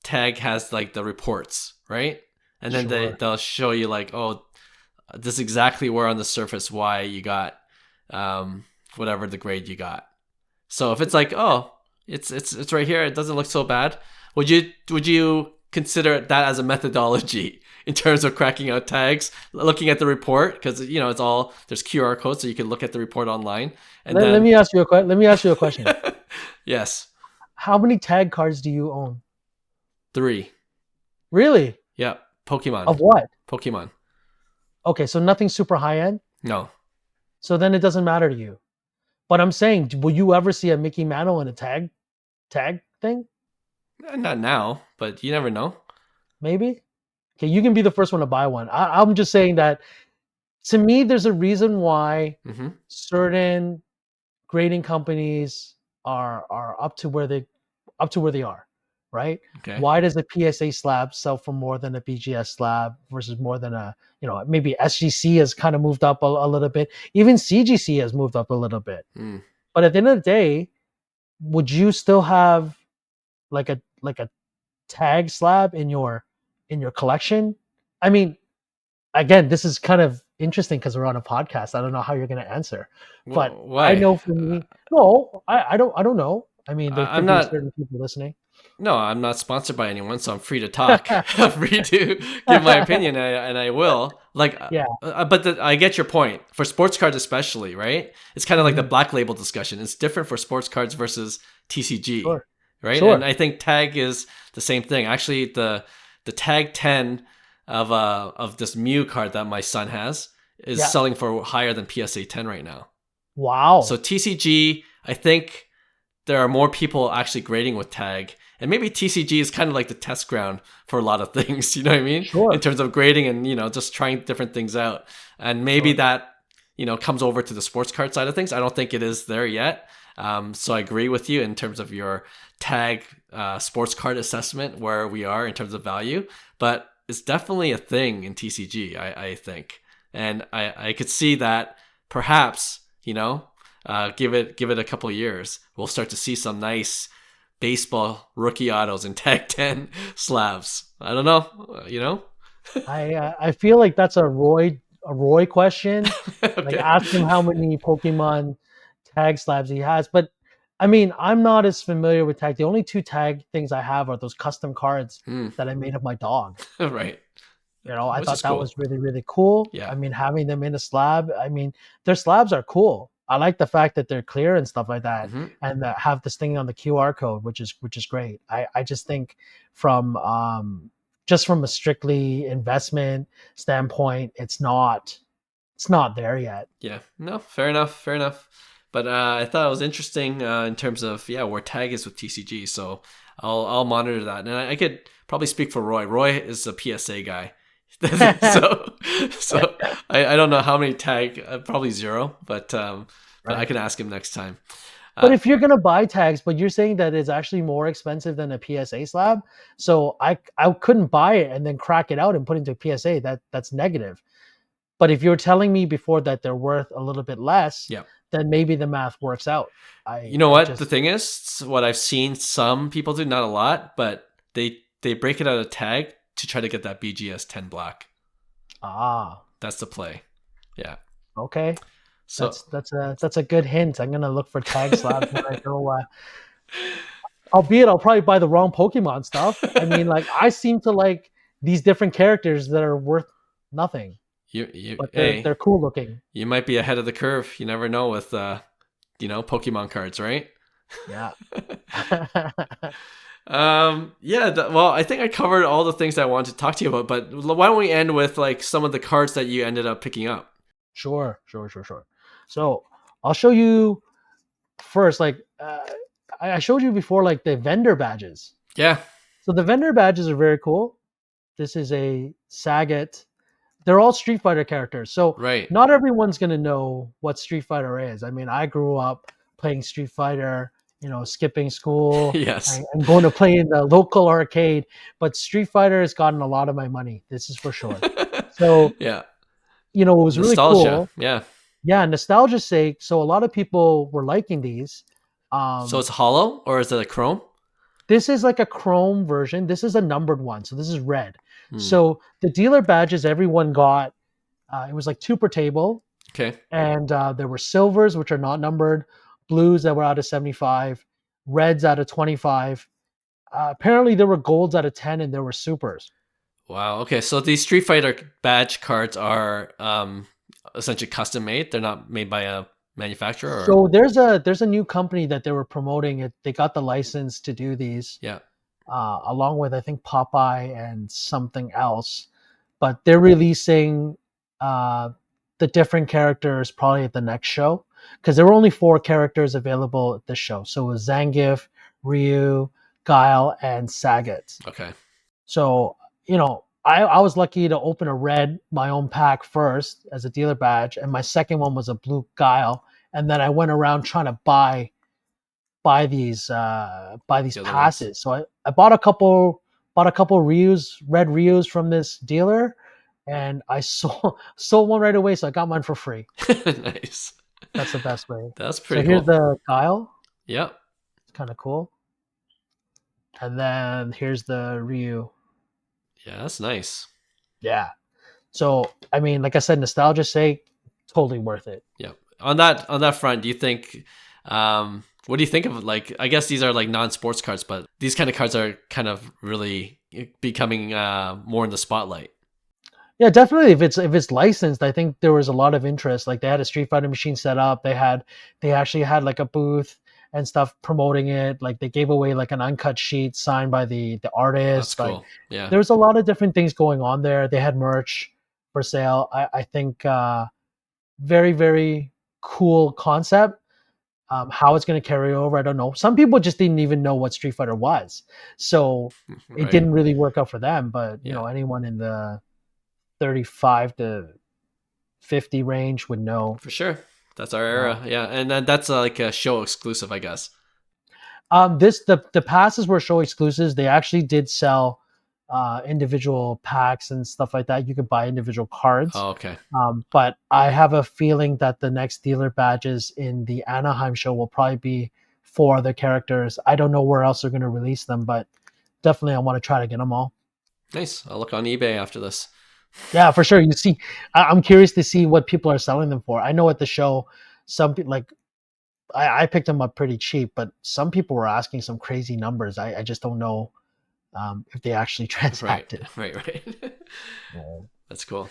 A: tag has like the reports, right? And then they'll show you like, oh, this is exactly where on the surface why you got whatever the grade you got. So if it's like, oh, it's right here, it doesn't look so bad. Would you consider that as a methodology in terms of cracking out tags, looking at the report? Because it's all, there's QR codes, so you can look at the report online. And
B: let me ask you a question.
A: Yes.
B: How many tag cards do you own?
A: 3.
B: Really?
A: Yeah. Pokemon.
B: Of what?
A: Pokemon.
B: Okay, so nothing super high end?
A: No.
B: So then it doesn't matter to you. But I'm saying, will you ever see a Mickey Mantle in a tag thing?
A: Not now, but you never know.
B: Maybe. Okay, you can be the first one to buy one. I'm just saying that to me, there's a reason why certain grading companies are up to where they are, right?
A: Okay.
B: Why does a PSA slab sell for more than a BGS slab versus more than a, maybe SGC has kind of moved up a little bit. Even CGC has moved up a little bit. But at the end of the day, would you still have like a tag slab in your collection? I mean, again, this is kind of interesting because we're on a podcast. I don't know how you're going to answer, but
A: why?
B: I know for me, no, I don't know. I mean, there could be certain people listening.
A: No, I'm not sponsored by anyone, so I'm free to talk. I'm free to give my opinion, and I will. But I get your point. For sports cards especially, right? It's kind of like the black label discussion. It's different for sports cards versus TCG, right? Sure. And I think tag is the same thing. Actually, the tag 10 of this Mew card that my son has, is selling for higher than PSA 10 right now.
B: Wow.
A: So TCG, I think there are more people actually grading with tag. And maybe TCG is kind of like the test ground for a lot of things, you know what I mean?
B: Sure.
A: In terms of grading and, just trying different things out. And maybe that, comes over to the sports card side of things. I don't think it is there yet. So I agree with you in terms of your tag sports card assessment, where we are in terms of value. But it's definitely a thing in TCG, I think. And I could see that perhaps, give it a couple of years, we'll start to see some nice baseball rookie autos and tag 10 slabs. I don't know,
B: I feel like that's a Roy question.
A: Okay.
B: Like, ask him how many Pokemon tag slabs he has. But I mean, I'm not as familiar with tag. The only 2 tag things I have are those custom cards that I made of my dog.
A: Right.
B: I
A: Which
B: thought
A: is
B: that
A: cool.
B: was really, really cool.
A: Yeah.
B: I mean, having them in a slab, I mean, their slabs are cool. I like the fact that they're clear and stuff like that, and that have this thing on the QR code, which is great. I just think from a strictly investment standpoint, it's not there yet.
A: Yeah. No, fair enough. But I thought it was interesting in terms of where tag is with TCG. So I'll monitor that, and I could probably speak for Roy. Roy is a PSA guy. so I don't know how many tag, probably 0, but I can ask him next time.
B: But if you're gonna buy tags, but you're saying that it's actually more expensive than a PSA slab, so I couldn't buy it and then crack it out and put it into a PSA. That's negative. But if you're telling me before that they're worth a little bit less, then maybe the math works out.
A: The thing is, what I've seen some people do, not a lot, but they break it out of tag to try to get that BGS 10 black. That's the play. Yeah.
B: Okay.
A: So
B: that's a good hint. I'm gonna look for tag slabs when I go. Albeit I'll probably buy the wrong Pokemon stuff. I mean, like, I seem to like these different characters that are worth nothing. But they're cool looking.
A: You might be ahead of the curve. You never know with Pokemon cards, right?
B: Yeah.
A: Well, I think I covered all the things I wanted to talk to you about, but why don't we end with like some of the cards that you ended up picking up?
B: Sure. So I'll show you first, like, I showed you before, like, the vendor badges.
A: Yeah.
B: So the vendor badges are very cool. This is a Sagat. They're all Street Fighter characters. So not everyone's going to know what Street Fighter is. I mean, I grew up playing Street Fighter, skipping school.
A: Yes.
B: And going to play in the local arcade. But Street Fighter has gotten a lot of my money. This is for sure. So, it was
A: nostalgia.
B: Really cool.
A: Yeah.
B: Yeah, nostalgia's sake. So a lot of people were liking these.
A: So it's hollow, or is it a chrome?
B: This is like a chrome version. This is a numbered one. So this is red. So the dealer badges everyone got, it was like 2 per table.
A: Okay.
B: And there were silvers, which are not numbered, blues that were out of 75, reds out of 25. Apparently there were golds out of 10, and there were supers.
A: Wow. Okay. So these Street Fighter badge cards are essentially custom made. They're not made by a manufacturer. Or?
B: So there's a new company that they were promoting it. They got the license to do these.
A: Yeah.
B: Along with, I think, Popeye and something else, but they're releasing the different characters probably at the next show, because there were only 4 characters available at this show. So it was Zangief, Ryu, Guile, and Sagat.
A: Okay.
B: So, I was lucky to open my own pack first as a dealer badge, and my second one was a blue Guile, and then I went around trying to buy these passes. So I bought a couple Ryus, red Ryus from this dealer, and I sold one right away, so I got mine for free.
A: Nice.
B: That's the best way.
A: That's pretty
B: cool.
A: So
B: here's the Guile.
A: Yep.
B: It's kind of cool. And then here's the Ryu.
A: Yeah, that's nice.
B: Yeah. So, I mean, like I said, nostalgia's sake, totally worth it.
A: Yeah. On that front, do you think what do you think of, like, I guess these are like non-sports cards, but these kind of cards are kind of really becoming more in the spotlight?
B: Yeah, definitely. If it's licensed, I think there was a lot of interest. Like, they had a Street Fighter machine set up. They actually had like a booth and stuff promoting it. Like, they gave away like an uncut sheet signed by the artist.
A: That's cool.
B: Like,
A: yeah.
B: There's a lot of different things going on there. They had merch for sale. I think very, very cool concept. How it's going to carry over, I don't know. Some people just didn't even know what Street Fighter was, so it
A: Right.
B: didn't really work out for them. But you
A: Yeah.
B: know, anyone in the 35 to 50 range would know.
A: For sure. That's our era. Yeah. And that's like a show exclusive, I guess.
B: The passes were show exclusives. They actually did sell individual packs and stuff like that. You could buy individual cards.
A: Oh, okay.
B: But I have a feeling that the next dealer badges in the Anaheim show will probably be for the characters. I don't know where else they're going to release them, but definitely I want to try to get them all.
A: Nice. I'll look on eBay after this.
B: Yeah, for sure. You see, I'm curious to see what people are selling them for. I know at the show, some people like I picked them up pretty cheap, but some people were asking some crazy numbers. I just don't know if they actually transacted.
A: Right.
B: Yeah.
A: That's cool.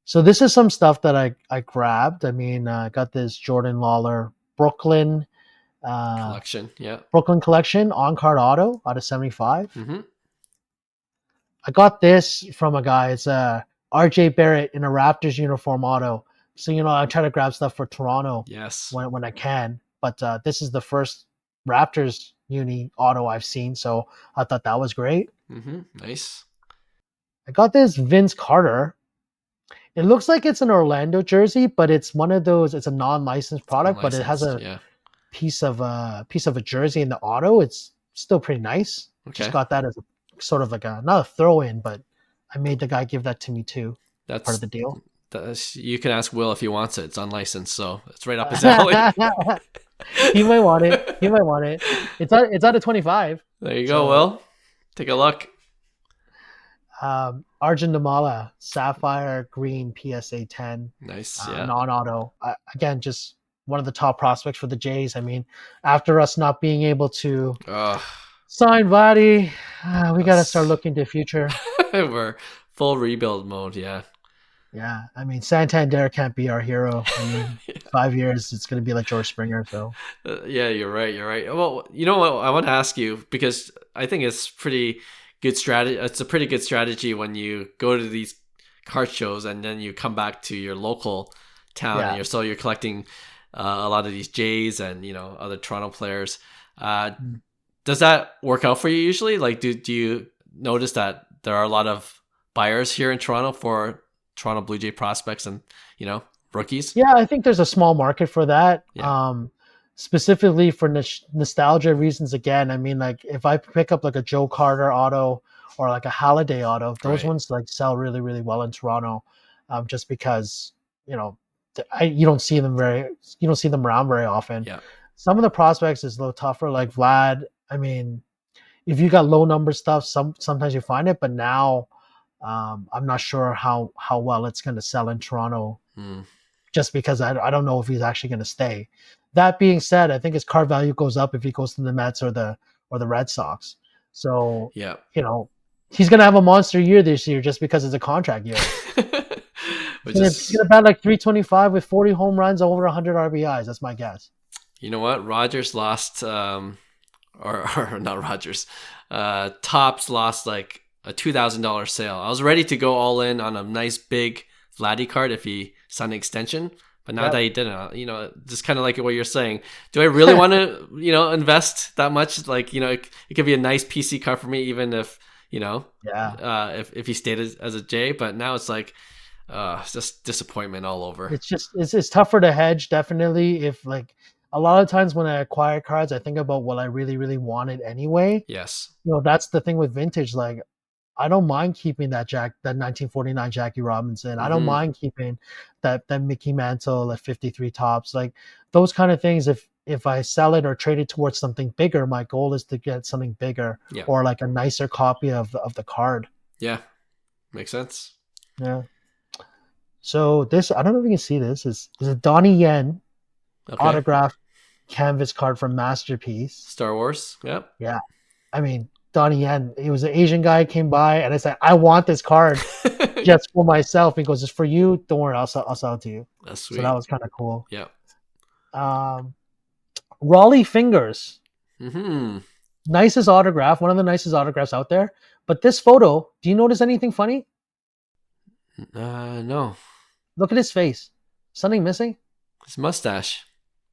B: So this is some stuff that I grabbed. I mean, I got this Jordan Lawler Brooklyn
A: Collection. Yeah.
B: Brooklyn collection on card auto out of 75.
A: Mm-hmm.
B: I got this from a guy. It's RJ Barrett in a Raptors uniform auto. So you know, I try to grab stuff for Toronto
A: Yes.
B: when I can. But this is the first Raptors uni auto I've seen, so I thought that was great.
A: Mm-hmm. Nice.
B: I got this Vince Carter. It looks like it's an Orlando jersey, but it's one of those. It's a non-licensed product, but it has a piece of a jersey in the auto. It's still pretty nice.
A: Okay.
B: Just got that as a sort of like a not a throw-in, but I made the guy give that to me too. That's part of the deal.
A: You can ask Will if he wants it. It's unlicensed, so it's right up his alley.
B: He might want it. It's out of 25.
A: There you go, Will. Take a look.
B: Arjun Namala, Sapphire Green PSA 10.
A: Nice, yeah.
B: Non-auto. Again, just one of the top prospects for the Jays. I mean, after us not being able to sign Vladdy, we got to start looking to the future.
A: We're full rebuild mode, yeah.
B: Yeah, I mean, Santander can't be our hero. I mean, 5 years, it's going to be like George Springer. So,
A: yeah, you're right. Well, you know what? I want to ask you because I think it's pretty good strategy. It's a pretty good strategy when you go to these card shows and then you come back to your local town and you're collecting a lot of these Jays and other Toronto players. Does that work out for you usually? Like, do you notice that there are a lot of buyers here in Toronto for Toronto Blue Jay prospects and rookies?
B: Yeah, I think there's a small market for that.
A: Yeah.
B: Specifically for nostalgia reasons. Again, I mean, like if I pick up like a Joe Carter auto or like a Halliday auto, those ones like sell really, really well in Toronto, just because you don't see them around very often.
A: Yeah.
B: Some of the prospects is a little tougher, like Vlad. I mean, if you got low number stuff, sometimes you find it, but now I'm not sure how well it's going to sell in Toronto, just because I don't know if he's actually going to stay. That being said, I think his card value goes up if he goes to the Mets or the Red Sox. So
A: yeah,
B: he's going to have a monster year this year just because it's a contract year. He's going to bat like 325 with 40 home runs, over 100 RBIs. That's my guess.
A: You know what? Rogers lost, or not Rogers. Topps lost like a $2,000 sale. I was ready to go all in on a nice big Vladdy card if he signed an extension, but now that he didn't, just kind of like what you're saying. Do I really want to, invest that much? Like, it could be a nice PC card for me, even if, if he stayed as a J. But now it's like, it's just disappointment all over.
B: It's tougher to hedge, definitely. If like a lot of times when I acquire cards, I think about what I really, really wanted anyway.
A: Yes.
B: That's the thing with vintage. Like, I don't mind keeping that 1949 Jackie Robinson. I don't mind keeping that Mickey Mantle at 53 Topps. Like those kind of things. If I sell it or trade it towards something bigger, my goal is to get something bigger or like a nicer copy of the card.
A: Yeah, makes sense.
B: Yeah. So this, I don't know if you can see this. Is a Donnie Yen autographed canvas card from Masterpiece.
A: Star Wars. Yep.
B: Yeah. I mean, Donnie Yen, he was an Asian guy, came by, and I said, I want this card just for myself. He goes, it's for you. Don't worry, I'll sell it to you.
A: That's sweet.
B: So that was kind of cool.
A: Yeah.
B: Raleigh Fingers.
A: Mm-hmm.
B: Nicest autograph, one of the nicest autographs out there. But this photo, do you notice anything funny?
A: No.
B: Look at his face. Something missing?
A: His mustache.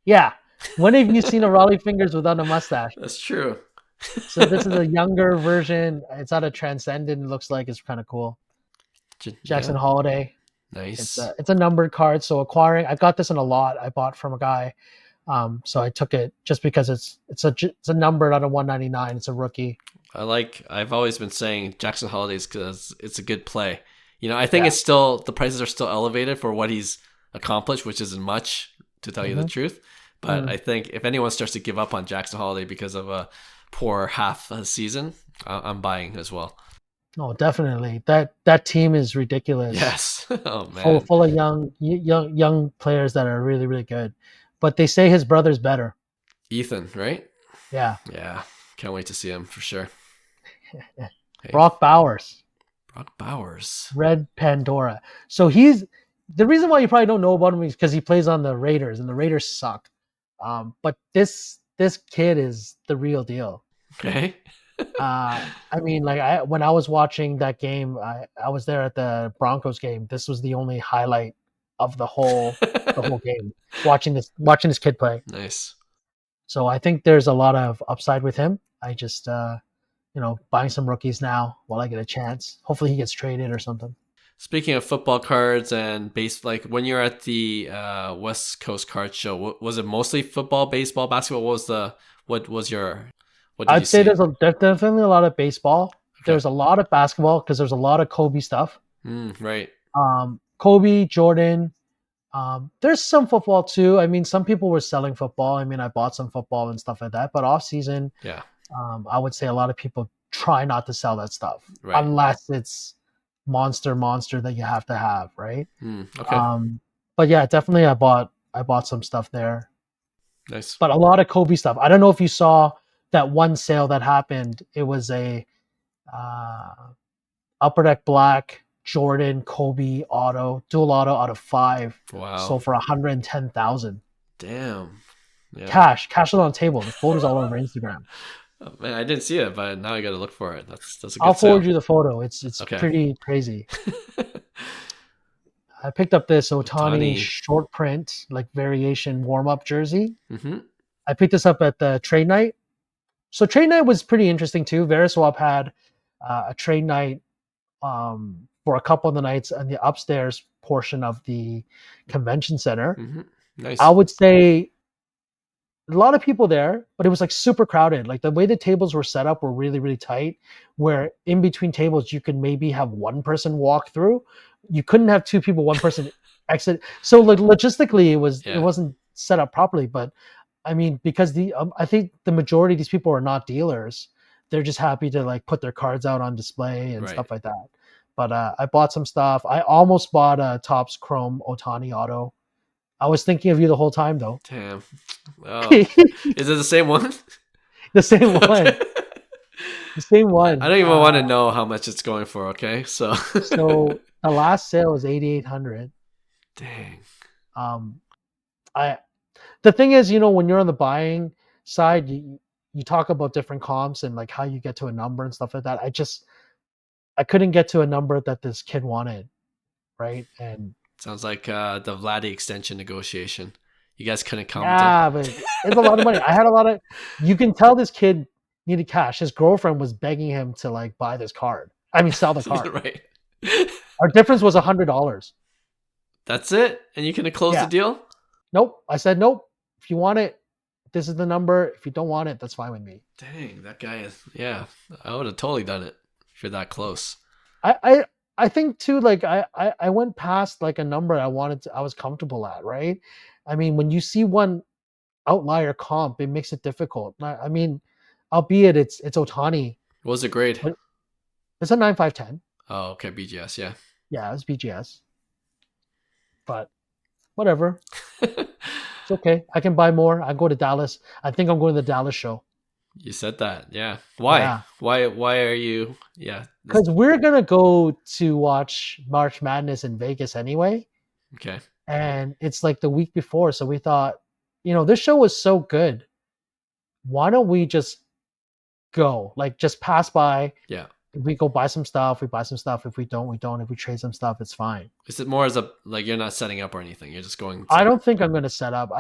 B: Yeah. When have you seen a Raleigh Fingers without a mustache?
A: That's true.
B: So this is a younger version. It's out of Transcendent. It looks like it's kind of cool. Jackson
A: Yeah.
B: Holiday.
A: Nice.
B: It's a numbered card. So acquiring, I got this in a lot. I bought from a guy. So I took it just because it's a numbered out of 199. It's a rookie.
A: I've always been saying Jackson Holiday's because it's a good play. I think
B: Yeah.
A: it's still, the prices are still elevated for what he's accomplished, which isn't much, to tell you the truth. But I think if anyone starts to give up on Jackson Holiday because of a poor half a season, I'm buying as well.
B: Oh, definitely. That team is ridiculous.
A: Yes. Oh man.
B: Full of young players that are really, really good. But they say his brother's better.
A: Ethan, right?
B: Yeah.
A: Yeah. Can't wait to see him for sure. Hey,
B: Brock Bowers.
A: Brock Bowers.
B: Red Pandora. So he's the reason why you probably don't know about him is because he plays on the Raiders, and the Raiders suck. But this kid is the real deal.
A: Okay.
B: I mean, like when I was watching that game, I was there at the Broncos game. This was the only highlight of the whole game. Watching this kid play.
A: Nice.
B: So I think there's a lot of upside with him. I just buying some rookies now while I get a chance. Hopefully he gets traded or something.
A: Speaking of football cards and like when you're at the West Coast Card Show, was it mostly football, baseball, basketball? What did
B: I'd
A: you
B: say
A: see?
B: there's definitely a lot of baseball.
A: Okay.
B: There's a lot of basketball because there's a lot of Kobe stuff.
A: Right.
B: Kobe, Jordan. There's some football too. I mean, some people were selling football. I mean, I bought some football and stuff like that. But off season,
A: Yeah.
B: I would say a lot of people try not to sell that stuff
A: Right.
B: unless it's monster that you have to have, right?
A: Okay.
B: But yeah, definitely I bought some stuff there.
A: Nice.
B: But a lot of Kobe stuff. I don't know if you saw that one sale that happened. It was a Upper Deck Black Jordan Kobe dual auto out of 5.
A: Wow.
B: So for 110,000.
A: Damn. Yeah.
B: Cash was on the table. The photos all over Instagram.
A: Oh, man, I didn't see it, but now I got to look for it. That's a good
B: I'll forward
A: sale.
B: you the photo. It's
A: Okay.
B: pretty crazy. I picked up this Ohtani short print, like variation warm-up jersey.
A: Mm-hmm.
B: I picked this up at the trade night. So trade night was pretty interesting too. Veriswap had a trade night for a couple of the nights in the upstairs portion of the convention center.
A: Mm-hmm. Nice.
B: I would say a lot of people there, but it was like super crowded. Like the way the tables were set up were really, really tight, where in between tables you could maybe have one person walk through. You couldn't have two people, one person exit. So like logistically it wasn't set up properly. But I mean, because I think the majority of these people are not dealers. They're just happy to like put their cards out on display and stuff like that. But I bought some stuff. I almost bought a Topps Chrome Ohtani auto. I was thinking of you the whole time, though.
A: Damn. Oh. Is it the same one?
B: The same one. The same one.
A: I don't even want to know how much it's going for. Okay, so
B: the last sale was $8,800.
A: Dang.
B: The thing is, when you're on the buying side, you talk about different comps and like how you get to a number and stuff like that. I couldn't get to a number that this kid wanted, right? And
A: sounds like the Vladdy extension negotiation. You guys couldn't come.
B: Yeah, but it's a lot of money. You can tell this kid needed cash. His girlfriend was begging him to like buy this card. I mean, sell the card.
A: Right.
B: Our difference was $100.
A: That's it? And you couldn't close the deal?
B: Nope. I said, nope. If you want it, this is the number. If you don't want it, that's fine with me.
A: Dang, that guy is, I would have totally done it if you're that close.
B: I think too, like I went past like a number I was comfortable at, right? I mean, when you see one outlier comp, it makes it difficult. I mean, albeit it's Ohtani.
A: What was the grade?
B: It's a 9.5/10.
A: Oh, okay, BGS, yeah.
B: Yeah, it's BGS. But whatever. It's okay. I can buy more. I go to Dallas. I think I'm going to the Dallas show.
A: You said that, yeah. Why?
B: Yeah.
A: Why are you? Yeah.
B: Because we're gonna go to watch March Madness in Vegas anyway.
A: Okay.
B: And it's like the week before, so we thought, this show was so good. Why don't we just go? Like, just pass by.
A: Yeah.
B: If we go buy some stuff, we buy some stuff. If we don't, we don't. If we trade some stuff, it's fine.
A: Is it more as a like you're not setting up or anything? You're just going
B: I
A: to.
B: don't think I'm going to set up.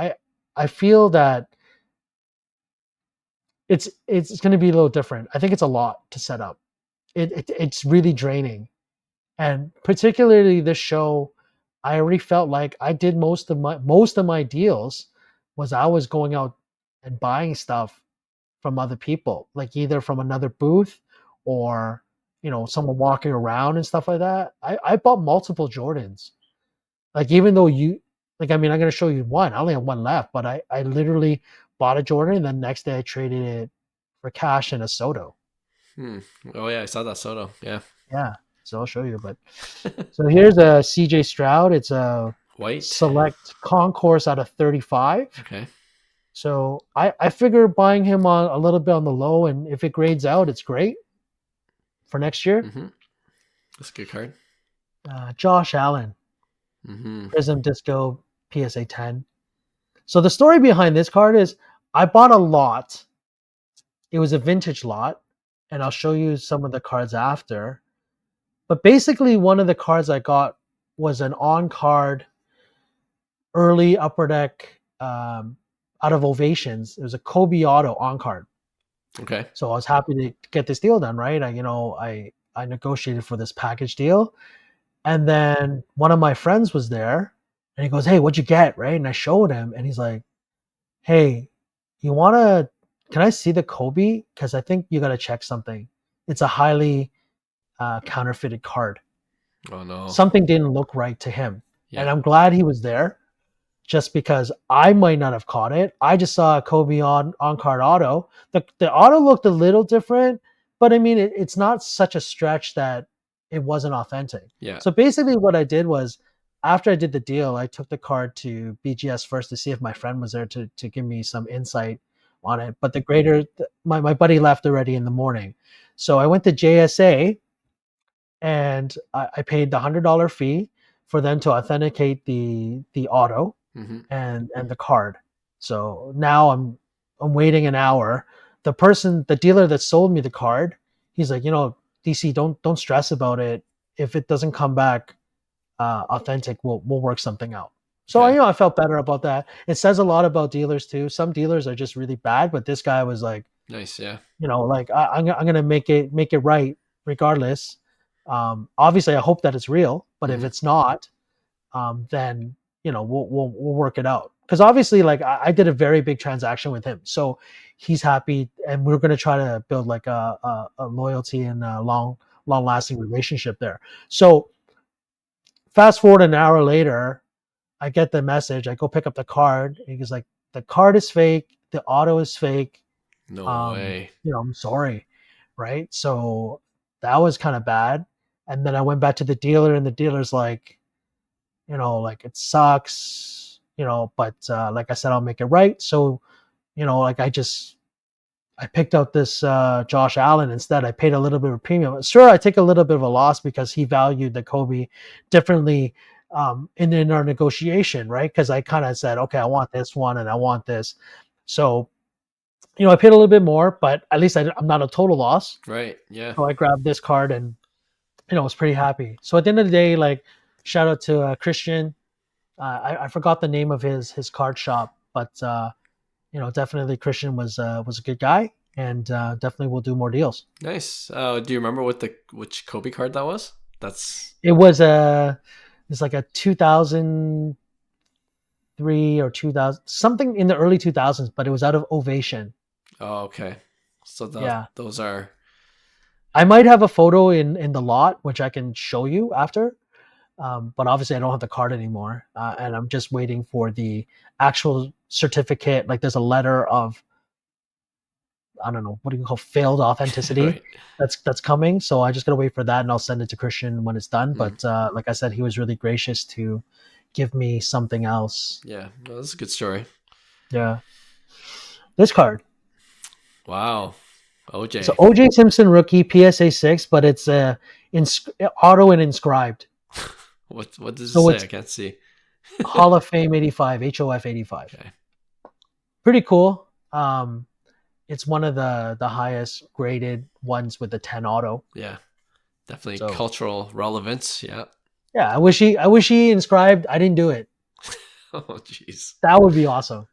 B: I feel that it's going to be a little different. I think it's a lot to set up. It's really draining, and particularly this show, I already felt like I did most of my deals was I was going out and buying stuff from other people, like either from another booth or someone walking around and stuff like that. I bought multiple Jordans. Like even though I mean, I'm gonna show you one. I only have one left, but I literally bought a Jordan and then next day I traded it for cash and a Soto.
A: Oh yeah, I saw that Soto. Yeah.
B: Yeah, so I'll show you. But so here's a CJ Stroud. It's a
A: White.
B: select concourse out of 35.
A: Okay.
B: So I figure buying him on a little bit on the low, and if it grades out, it's great for next year.
A: That's a good card.
B: Josh Allen, Prism Disco PSA 10. So the story behind this card is I bought a lot. It was a vintage lot, and I'll show you some of the cards after. But basically, one of the cards I got was an on-card early upper deck out of Ovations. It was a Kobe Auto on-card.
A: Okay.
B: So I was happy to get this deal done, right? I negotiated for this package deal. And then one of my friends was there, and he goes, "Hey, what'd you get?" Right? And I showed him, and he's like, "Hey, can I see the Kobe? Because I think you got to check something. It's a highly counterfeited card."
A: Oh no.
B: Something didn't look right to him.
A: Yeah.
B: And I'm glad he was there just because I might not have caught it. I just saw a Kobe on-card auto. The auto looked a little different, but I mean, it's not such a stretch that it wasn't authentic.
A: Yeah.
B: So basically what I did was after I did the deal, I took the card to BGS first to see if my friend was there to give me some insight on it. But my buddy left already in the morning. So I went to JSA and I paid the $100 fee for them to authenticate the auto and the card. So now I'm waiting an hour. The dealer that sold me the card, he's like, DC, don't stress about it. If it doesn't come back authentic, we'll work something out. So I felt better about that. It says a lot about dealers too. Some dealers are just really bad, but this guy was like,
A: nice, yeah.
B: Like I'm gonna make it right regardless. Obviously, I hope that it's real, but if it's not, then we'll work it out. Because obviously, like I did a very big transaction with him, so he's happy, and we're gonna try to build like a loyalty and a long lasting relationship there. So fast forward an hour later, I get the message. I go pick up the card. And he's like, "The card is fake. The auto is fake.
A: No way.
B: I'm sorry." Right? So that was kind of bad. And then I went back to the dealer, and the dealer's like, like it sucks, but like I said, I'll make it right. So, like I picked out this Josh Allen instead. I paid a little bit of a premium. Sure, I take a little bit of a loss because he valued the Kobe differently in our negotiation, right? Because I kind of said, okay, I want this one and I want this. So, I paid a little bit more, but at least I'm not a total loss.
A: Right, yeah.
B: So I grabbed this card and, I was pretty happy. So at the end of the day, like, shout out to Christian. I forgot the name of his card shop, but definitely Christian was a good guy, and definitely will do more deals.
A: Nice. Do you remember which Kobe card that was?
B: It was like a 2003 or 2000 something in the early 2000s, but it was out of Ovation.
A: Oh, okay. So those are.
B: I might have a photo in the lot, which I can show you after. But obviously I don't have the card anymore. And I'm just waiting for the actual certificate. Like there's a letter of, I don't know, what do you call failed authenticity
A: Right.
B: that's coming. So I just got to wait for that, and I'll send it to Christian when it's done. But like I said, he was really gracious to give me something else.
A: Yeah, well, that's a good story.
B: Yeah. This card.
A: Wow. OJ.
B: So OJ Simpson rookie PSA 6, but it's auto and inscribed.
A: What does it say? I can't see.
B: Hall of Fame 85, HOF 85.
A: Okay.
B: Pretty cool. it's one of the highest graded ones with the 10 auto.
A: Yeah, definitely
B: So
A: cultural relevance. Yeah.
B: yeah, I wish he inscribed. I didn't do it.
A: Oh, jeez.
B: That would be awesome.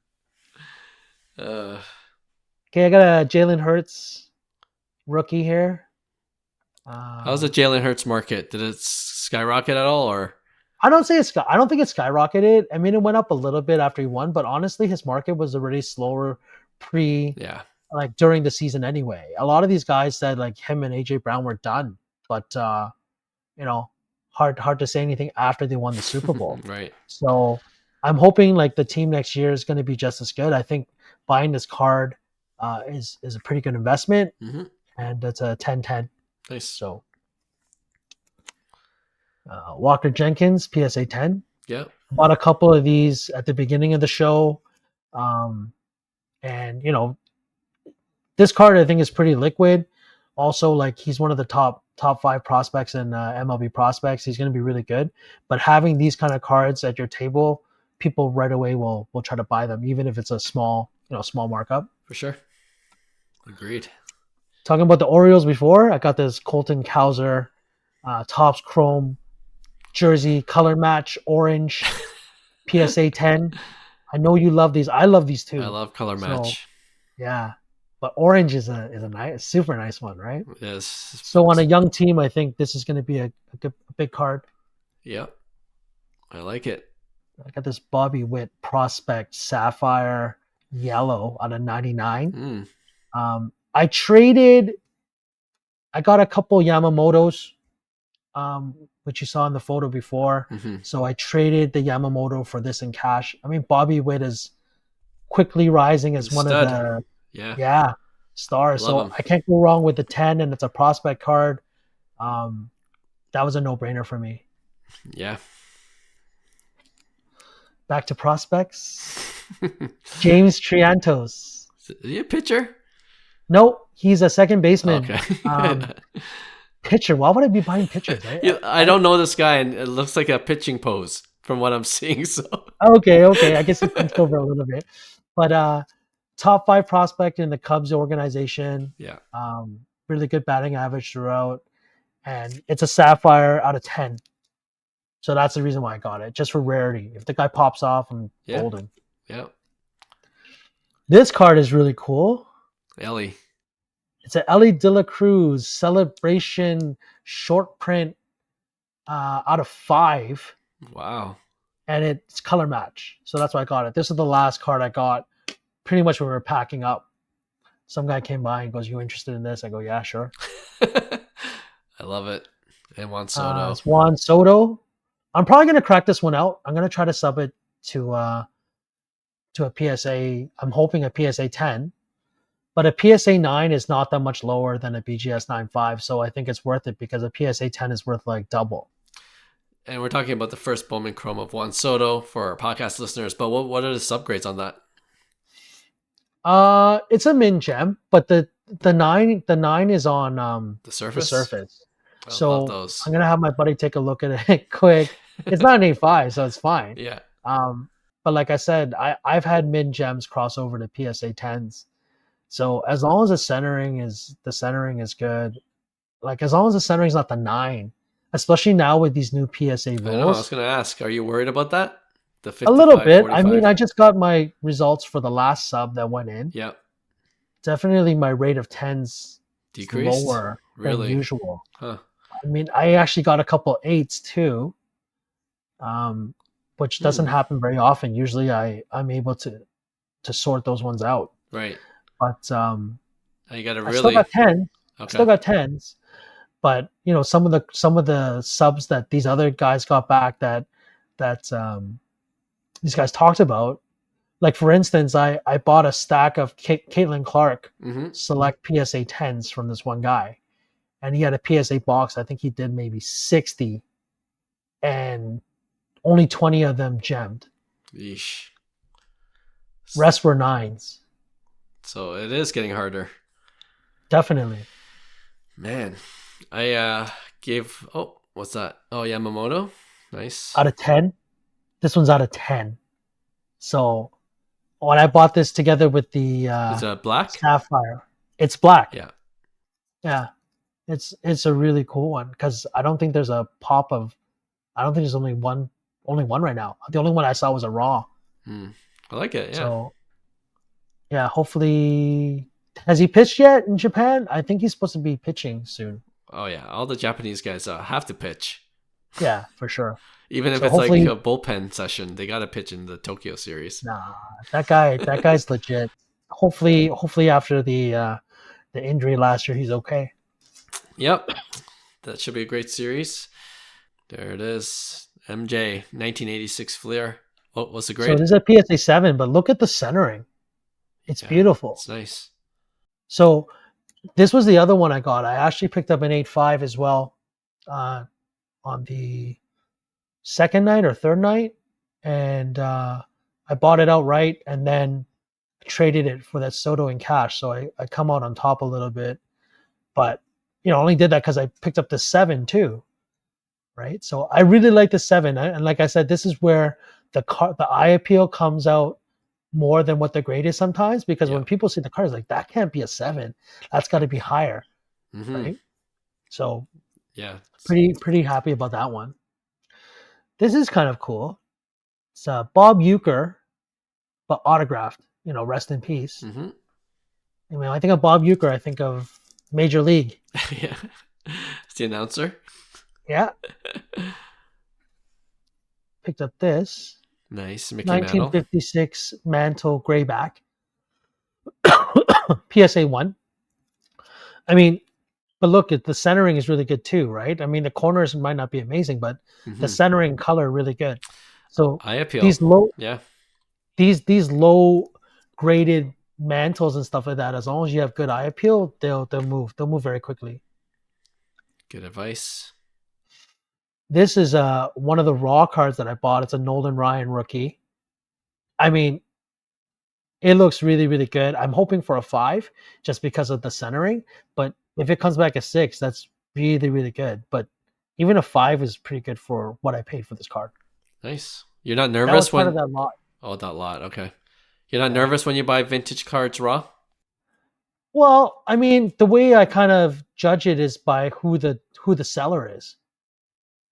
A: Uh,
B: Okay, I got a Jalen Hurts rookie here.
A: how's the Jalen Hurts market? Did it skyrocket at all, or?
B: I don't think it skyrocketed. I mean, it went up a little bit after he won, but honestly, his market was already slower
A: Yeah.
B: like during the season anyway. A lot of these guys said like him and AJ Brown were done, but you know, hard to say anything after they won the Super Bowl.
A: Right.
B: So I'm hoping like the team next year is going to be just as good. I think buying this card is a pretty good investment, and it's a 10-10.
A: Nice.
B: So Walker Jenkins, PSA 10.
A: Yeah.
B: Bought a couple of these at the beginning of the show. And, this card I think is pretty liquid. Also, like he's one of the top 5 prospects in MLB prospects. He's going to be really good. But having these kind of cards at your table, people right away will try to buy them, even if it's a small markup.
A: For sure. Agreed.
B: Talking about the Orioles before, I got this Colton Cowser Topps Chrome jersey, color match, orange, PSA 10. I know you love these. I love these too.
A: I love color match.
B: Yeah, but orange is a nice, super nice one, right?
A: Yes.
B: So on a young team, I think this is going to be a big card.
A: Yeah, I like it.
B: I got this Bobby Witt prospect sapphire yellow out of 99. I got a couple Yamamotos, which you saw in the photo before. So I traded the Yamamoto for this in cash. I mean, Bobby Witt is quickly rising as one of the stars. So I can't go wrong with the 10, and it's a prospect card. That was a no-brainer for me.
A: Yeah. Back
B: to prospects. James Triantos.
A: Is he a pitcher?
B: No, he's a second baseman.
A: Okay.
B: Pitcher. Why would I be buying pitchers?
A: I don't know this guy, and it looks like a pitching pose from what I'm seeing. So
B: okay. I guess he punched over a little bit, but top 5 prospect in the Cubs organization.
A: Yeah.
B: Really good batting average throughout, and it's a sapphire out of 10. So that's the reason why I got it, just for rarity. If the guy pops off, I'm golden.
A: Yeah.
B: This card is really cool.
A: Ellie.
B: It's an Ellie De La Cruz celebration short print out of 5.
A: Wow.
B: And it's color match. So that's why I got it. This is the last card I got pretty much when we were packing up. Some guy came by and goes, "You interested in this?" I go, "Yeah, sure."
A: I love it. And Juan Soto.
B: It's Juan Soto. I'm probably going to crack this one out. I'm going to try to sub it to a PSA. I'm hoping a PSA 10. But a PSA 9 is not that much lower than a BGS 9.5, so I think it's worth it because a PSA 10 is worth like double.
A: And we're talking about the first Bowman Chrome of Juan Soto for our podcast listeners, but what are the subgrades on that?
B: It's a min gem, but the 9 is on
A: the surface.
B: So I'm gonna have my buddy take a look at it quick. It's not an 8.5, so it's fine.
A: Yeah.
B: But like I said, I've had min gems cross over to PSA 10s. So as long as the centering is good, like as long as the centering is not the 9, especially now with these new PSA rules.
A: I know. I was going to ask, are you worried about that? The 55,
B: a little bit.
A: 45?
B: I mean, I just got my results for the last sub that went in.
A: Yeah.
B: Definitely, my rate of 10s
A: decreased
B: lower than usual.
A: Huh.
B: I mean, I actually got a couple 8s too, which doesn't happen very often. Usually, I'm able to sort those ones out.
A: Right.
B: But
A: you got to really.
B: I still got 10.
A: Okay.
B: Still got 10s, but some of the subs that these other guys got back that these guys talked about, like for instance, I bought a stack of Caitlin Clark select PSA 10s from this one guy, and he had a PSA box. I think he did maybe 60, and only 20 of them gemmed.
A: Yeesh.
B: Rest were 9s.
A: So it is getting harder.
B: Definitely.
A: Man, I gave... Oh, what's that? Oh, Yamamoto. Nice.
B: Out of 10? This one's out of 10. So when I bought this together with the
A: Is it black?
B: sapphire, it's black.
A: Yeah.
B: Yeah, it's a really cool one because I don't think there's a pop of. I don't think there's only one right now. The only one I saw was a raw.
A: I like it. Yeah.
B: So yeah, hopefully. Has he pitched yet in Japan? I think he's supposed to be pitching soon.
A: Oh yeah, all the Japanese guys have to pitch.
B: Yeah, for sure.
A: Even if
B: So
A: it's like
B: hopefully,
A: a bullpen session, they got to pitch in the Tokyo series.
B: nah, that guy's legit. Hopefully after the injury last year, he's okay.
A: Yep. That should be a great series. There it is. MJ, 1986 Fleer. What was the grade?
B: So this is a PSA 7, but look at the centering. It's beautiful.
A: It's nice.
B: So this was the other one I got. I actually picked up an 8.5 as well on the second night or third night. And I bought it outright and then traded it for that Soto in cash. So I come out on top a little bit. But, I only did that because I picked up the 7 too. Right? So I really like the 7. And like I said, this is where the eye appeal comes out more than what the grade is sometimes, because when people see the card, it's like, that can't be a 7. That's got to be higher. Right? So
A: yeah,
B: pretty happy about that one. This is kind of cool. It's Bob Uecker, but autographed. Rest in peace. I mean, I think of Bob Uecker, I think of Major League.
A: Yeah, it's the announcer.
B: Yeah. Picked up this.
A: Nice. Mickey
B: 1956 Mantle Grayback. PSA 1. I mean, but look, the centering is really good too, right? I mean, the corners might not be amazing, but the centering color really good. So
A: eye appeal.
B: These low,
A: yeah,
B: these low graded mantles and stuff like that, as long as you have good eye appeal, they'll move. They'll move very quickly.
A: Good advice.
B: This is one of the raw cards that I bought. It's a Nolan Ryan rookie. I mean, it looks really, really good. I'm hoping for a 5 just because of the centering. But if it comes back a 6, that's really, really good. But even a 5 is pretty good for what I paid for this card.
A: Nice. You're not nervous
B: when... that lot.
A: Oh, that lot. Okay. You're not nervous when you buy vintage cards raw?
B: Well, I mean, the way I kind of judge it is by who the seller is.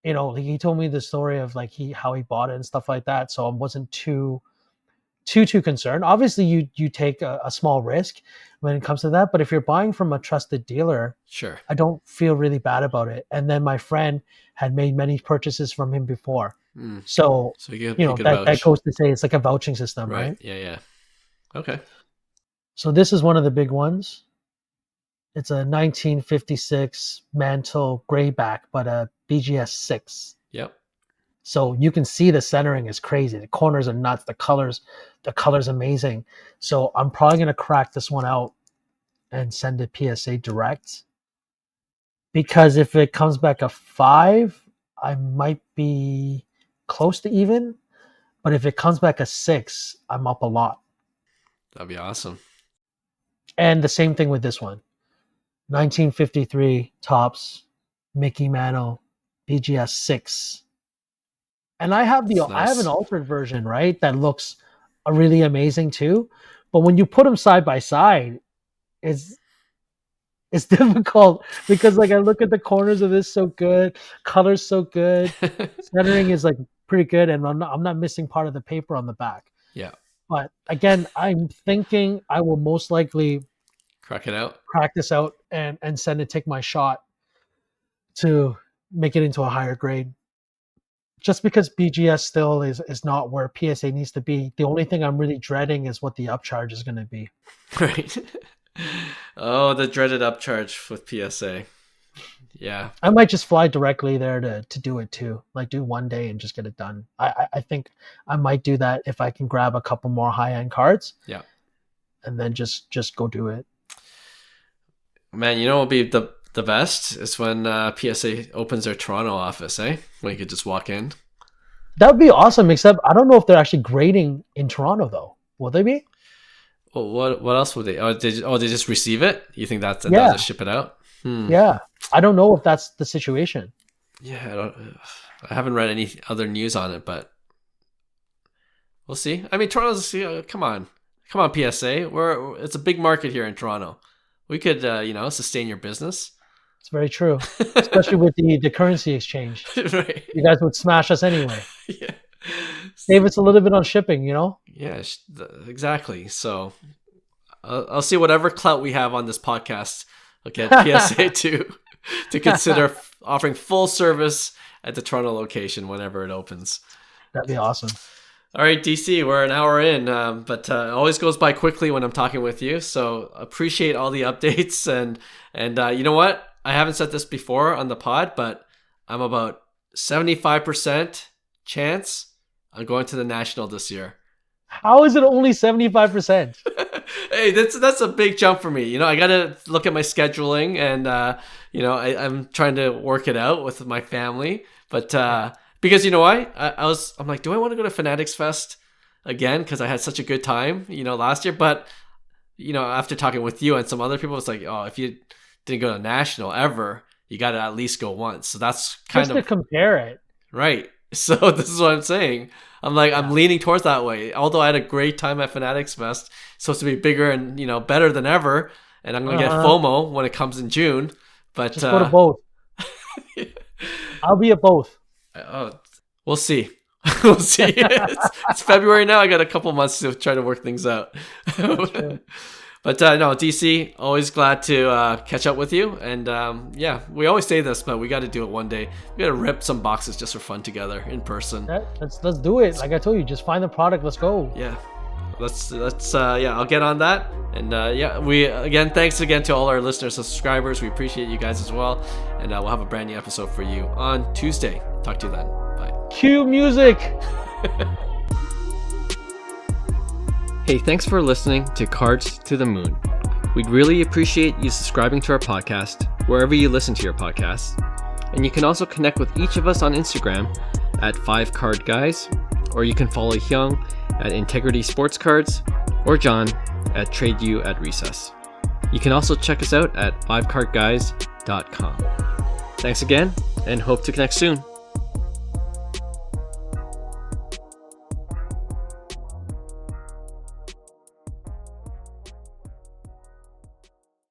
B: He told me the story of how he bought it and stuff like that. So I wasn't too concerned. Obviously, you take a small risk when it comes to that. But if you're buying from a trusted dealer,
A: sure,
B: I don't feel really bad about it. And then my friend had made many purchases from him before. So that goes to say it's like a vouching system, right?
A: Yeah. Okay.
B: So this is one of the big ones. It's a 1956 Mantle Grayback, but a BGS 6.
A: Yep.
B: So you can see the centering is crazy. The corners are nuts. The color's amazing. So I'm probably going to crack this one out and send it PSA direct. Because if it comes back a 5, I might be close to even. But if it comes back a 6, I'm up a lot.
A: That'd be awesome.
B: And the same thing with this one. 1953 Topps Mickey Mantle BGS 6. And I have I have an altered version, right? That looks really amazing too. But when you put them side by side, it's difficult because I look at the corners of this so good, color's so good, centering is pretty good, and I'm not missing part of the paper on the back.
A: Yeah.
B: But again, I'm thinking I will most likely
A: crack this
B: out and take my shot to make it into a higher grade. Just because BGS still is not where PSA needs to be. The only thing I'm really dreading is what the upcharge is going to be.
A: Right. Oh, the dreaded upcharge with PSA. Yeah.
B: I might just fly directly there to do it too. Do one day and just get it done. I think I might do that if I can grab a couple more high-end cards.
A: Yeah. And
B: then just go do it.
A: Man, what will be the best is when PSA opens their Toronto office, eh? When you could just walk in.
B: That would be awesome, except I don't know if they're actually grading in Toronto, though. Will they be?
A: Well, what else would they? They just receive it? You think that's they'll just ship it out?
B: Yeah. I don't know if that's the situation.
A: Yeah, I haven't read any other news on it, but we'll see. I mean, Toronto's, come on. Come on, PSA. It's a big market here in Toronto. We could, sustain your business.
B: It's very true, especially with the currency exchange.
A: Right.
B: You guys would smash us anyway.
A: Yeah.
B: Save us a little bit on shipping,
A: Yeah, exactly. So I'll see whatever clout we have on this podcast. I'll get PSA to consider offering full service at the Toronto location whenever it opens.
B: That'd be awesome.
A: All right, DC, we're an hour in, but it always goes by quickly when I'm talking with you. So appreciate all the updates. And you know what? I haven't said this before on the pod, but I'm about 75% chance I'm going to the National this year.
B: How is it only 75%?
A: Hey, that's a big jump for me. I got to look at my scheduling and, I'm trying to work it out with my family. But because you know why? I'm like, do I want to go to Fanatics Fest again? Because I had such a good time, last year. But, after talking with you and some other people, it's like, oh, if you didn't go to National ever, you got to at least go once. So that's kind
B: just to compare it.
A: Right. So this is what I'm saying. I'm leaning towards that way. Although I had a great time at Fanatics Fest, it's supposed to be bigger and better than ever, and I'm gonna get FOMO when it comes in June. But
B: just go to both. I'll be at both.
A: We'll see. We'll see. It's February now. I got a couple months to try to work things out. But no, DC, always glad to catch up with you. And we always say this, but we got to do it one day. We got to rip some boxes just for fun together in person.
B: Let's do it. Like I told you, just find the product. Let's go.
A: Yeah, let's I'll get on that. And thanks again to all our listeners and subscribers. We appreciate you guys as well. And we'll have a brand new episode for you on Tuesday. Talk to you then. Bye.
B: Cue music.
A: Hey, thanks for listening to Cards to the Moon. We'd really appreciate you subscribing to our podcast wherever you listen to your podcasts. And you can also connect with each of us on Instagram at 5cardguys, or you can follow Hyung at Integrity Sports Cards, or John at TradeU at Recess. You can also check us out at 5cardguys.com. Thanks again, and hope to connect soon.